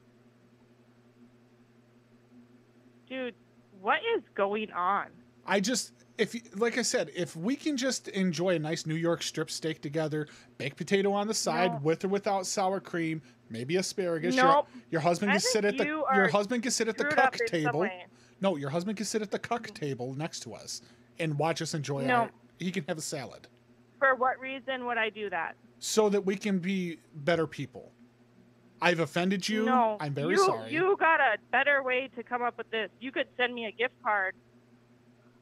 Dude, what is going on? Like I said, if we can just enjoy a nice New York strip steak together, baked potato on the side, No. with or without sour cream, maybe asparagus. Nope. Your husband I can think sit at you your are husband can sit at the screwed up cuck in some table. way. No, your husband can sit at the cuck table next to us and watch us enjoy No. he can have a salad. For what reason would I do that? So that we can be better people. I've offended you. No. I'm very sorry. You got a better way to come up with this. You could send me a gift card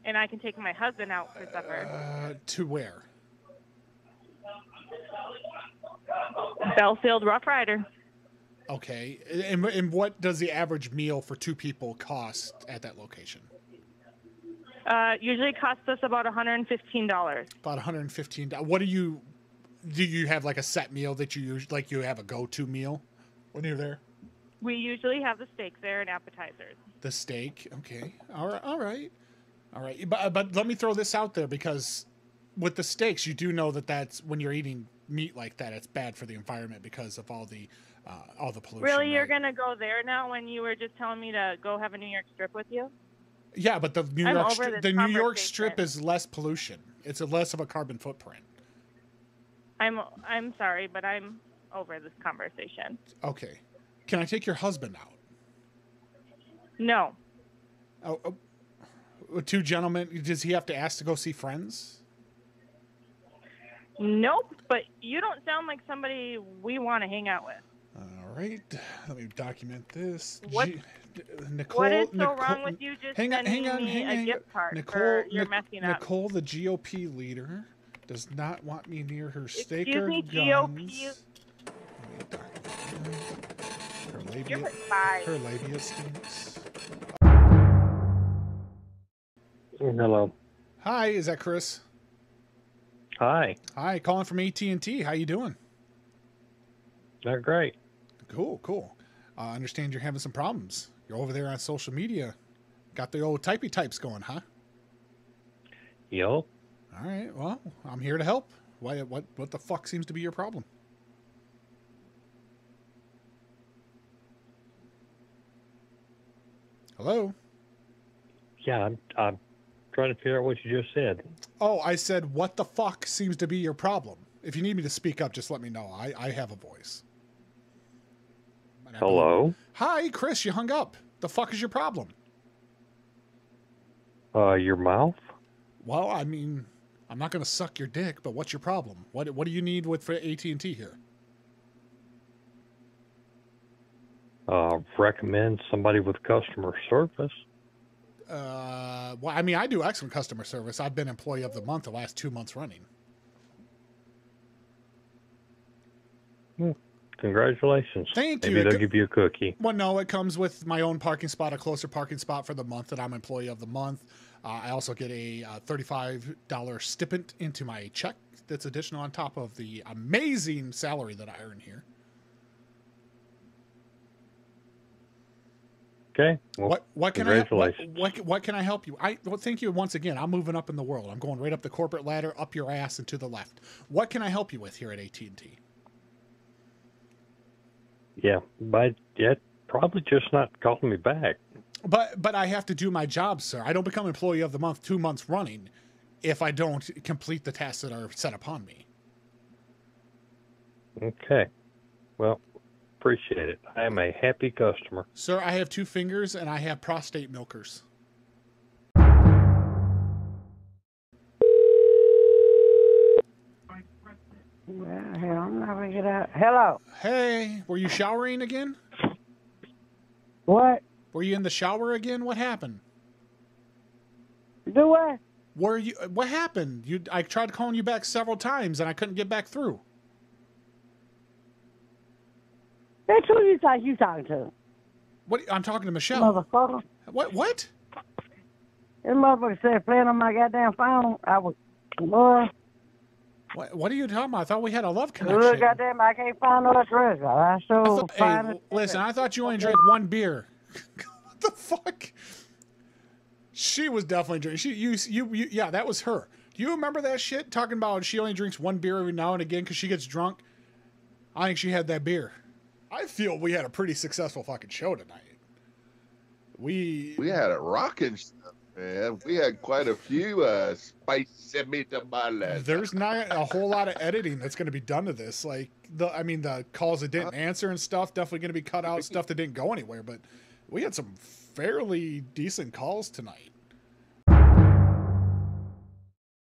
and I can take my husband out for supper. To where? Belfield Rough Rider. Okay. And what does the average meal for two people cost at that location? Usually costs us about $115. About $115. What do you have like a set meal that you use, like you have a go-to meal when you're there? We usually have the steaks there and appetizers. The steak. Okay. All right. But let me throw this out there, because with the steaks, you do know that's when you're eating meat like that, it's bad for the environment because of all the pollution. Really, right? you're gonna go there now when you were just telling me to go have a New York strip with you? Yeah, but the New I'm York over this the New York conversation. strip is less pollution. It's a less of a carbon footprint. I'm sorry, but I'm over this conversation. Okay. Can I take your husband out? No. Two gentlemen. Does he have to ask to go see friends? Nope, but you don't sound like somebody we want to hang out with. All right. Let me document this. What is so wrong with you just sending me a gift card for your messing up? Nicole, the GOP leader, does not want me near her steak Excuse or me, guns. GOP. Her labia, You're a spy. her labia stinks. Hello. Hi, is that Chris? Hi. Hi, calling from AT&T. How you doing? They're great. Cool. I understand you're having some problems. You're over there on social media. Got the old typey types going, huh? Yep. All right. Well, I'm here to help. What the fuck seems to be your problem? Hello? Yeah, I'm trying to figure out what you just said. Oh, I said, what the fuck seems to be your problem? If you need me to speak up, just let me know. I have a voice. Hello? Hi, Chris, you hung up. The fuck is your problem? Your mouth? Well, I mean, I'm not going to suck your dick, but what's your problem? What do you need for AT&T here? Recommend somebody with customer service. Well, I mean, I do excellent customer service. I've been Employee of the Month the last 2 months running. Congratulations. Thank you. Maybe they'll give you a cookie. Well, no, it comes with my own parking spot, a closer parking spot for the month that I'm Employee of the Month. I also get a $35 stipend into my check that's additional on top of the amazing salary that I earn here. Okay. Well, what can congratulations. what can I help you? Thank you once again. I'm moving up in the world. I'm going right up the corporate ladder, up your ass and to the left. What can I help you with here at AT&T? Yeah, but yet probably just not calling me back. But I have to do my job, sir. I don't become Employee of the Month 2 months running if I don't complete the tasks that are set upon me. Okay. Well, Appreciate it. I am a happy customer. Sir, I have 2 fingers and I have prostate milkers. Well, hell, I'm not gonna get out. Hello. Hey, were you showering again? What? Were you in the shower again? What happened? Do what? What happened? I tried calling you back several times and I couldn't get back through. Bitch, who you think you talking to? What? I'm talking to Michelle. Motherfucker. What? This motherfucker said playing on my goddamn phone. I was, boy. What are you talking about? I thought we had a love connection. Look, goddamn, I can't find no address. I still find Hey, it. listen, I thought you only drank 1 beer. What the fuck? She was definitely drinking. Yeah, that was her. Do you remember that shit? Talking about she only drinks 1 beer every now and again because she gets drunk. I think she had that beer. I feel we had a pretty successful fucking show tonight. We had a rocking stuff, man. We had quite a few spicy meatballs. There's not a whole lot of editing that's going to be done to this. Like the calls that didn't answer and stuff definitely going to be cut out. Stuff that didn't go anywhere. But we had some fairly decent calls tonight.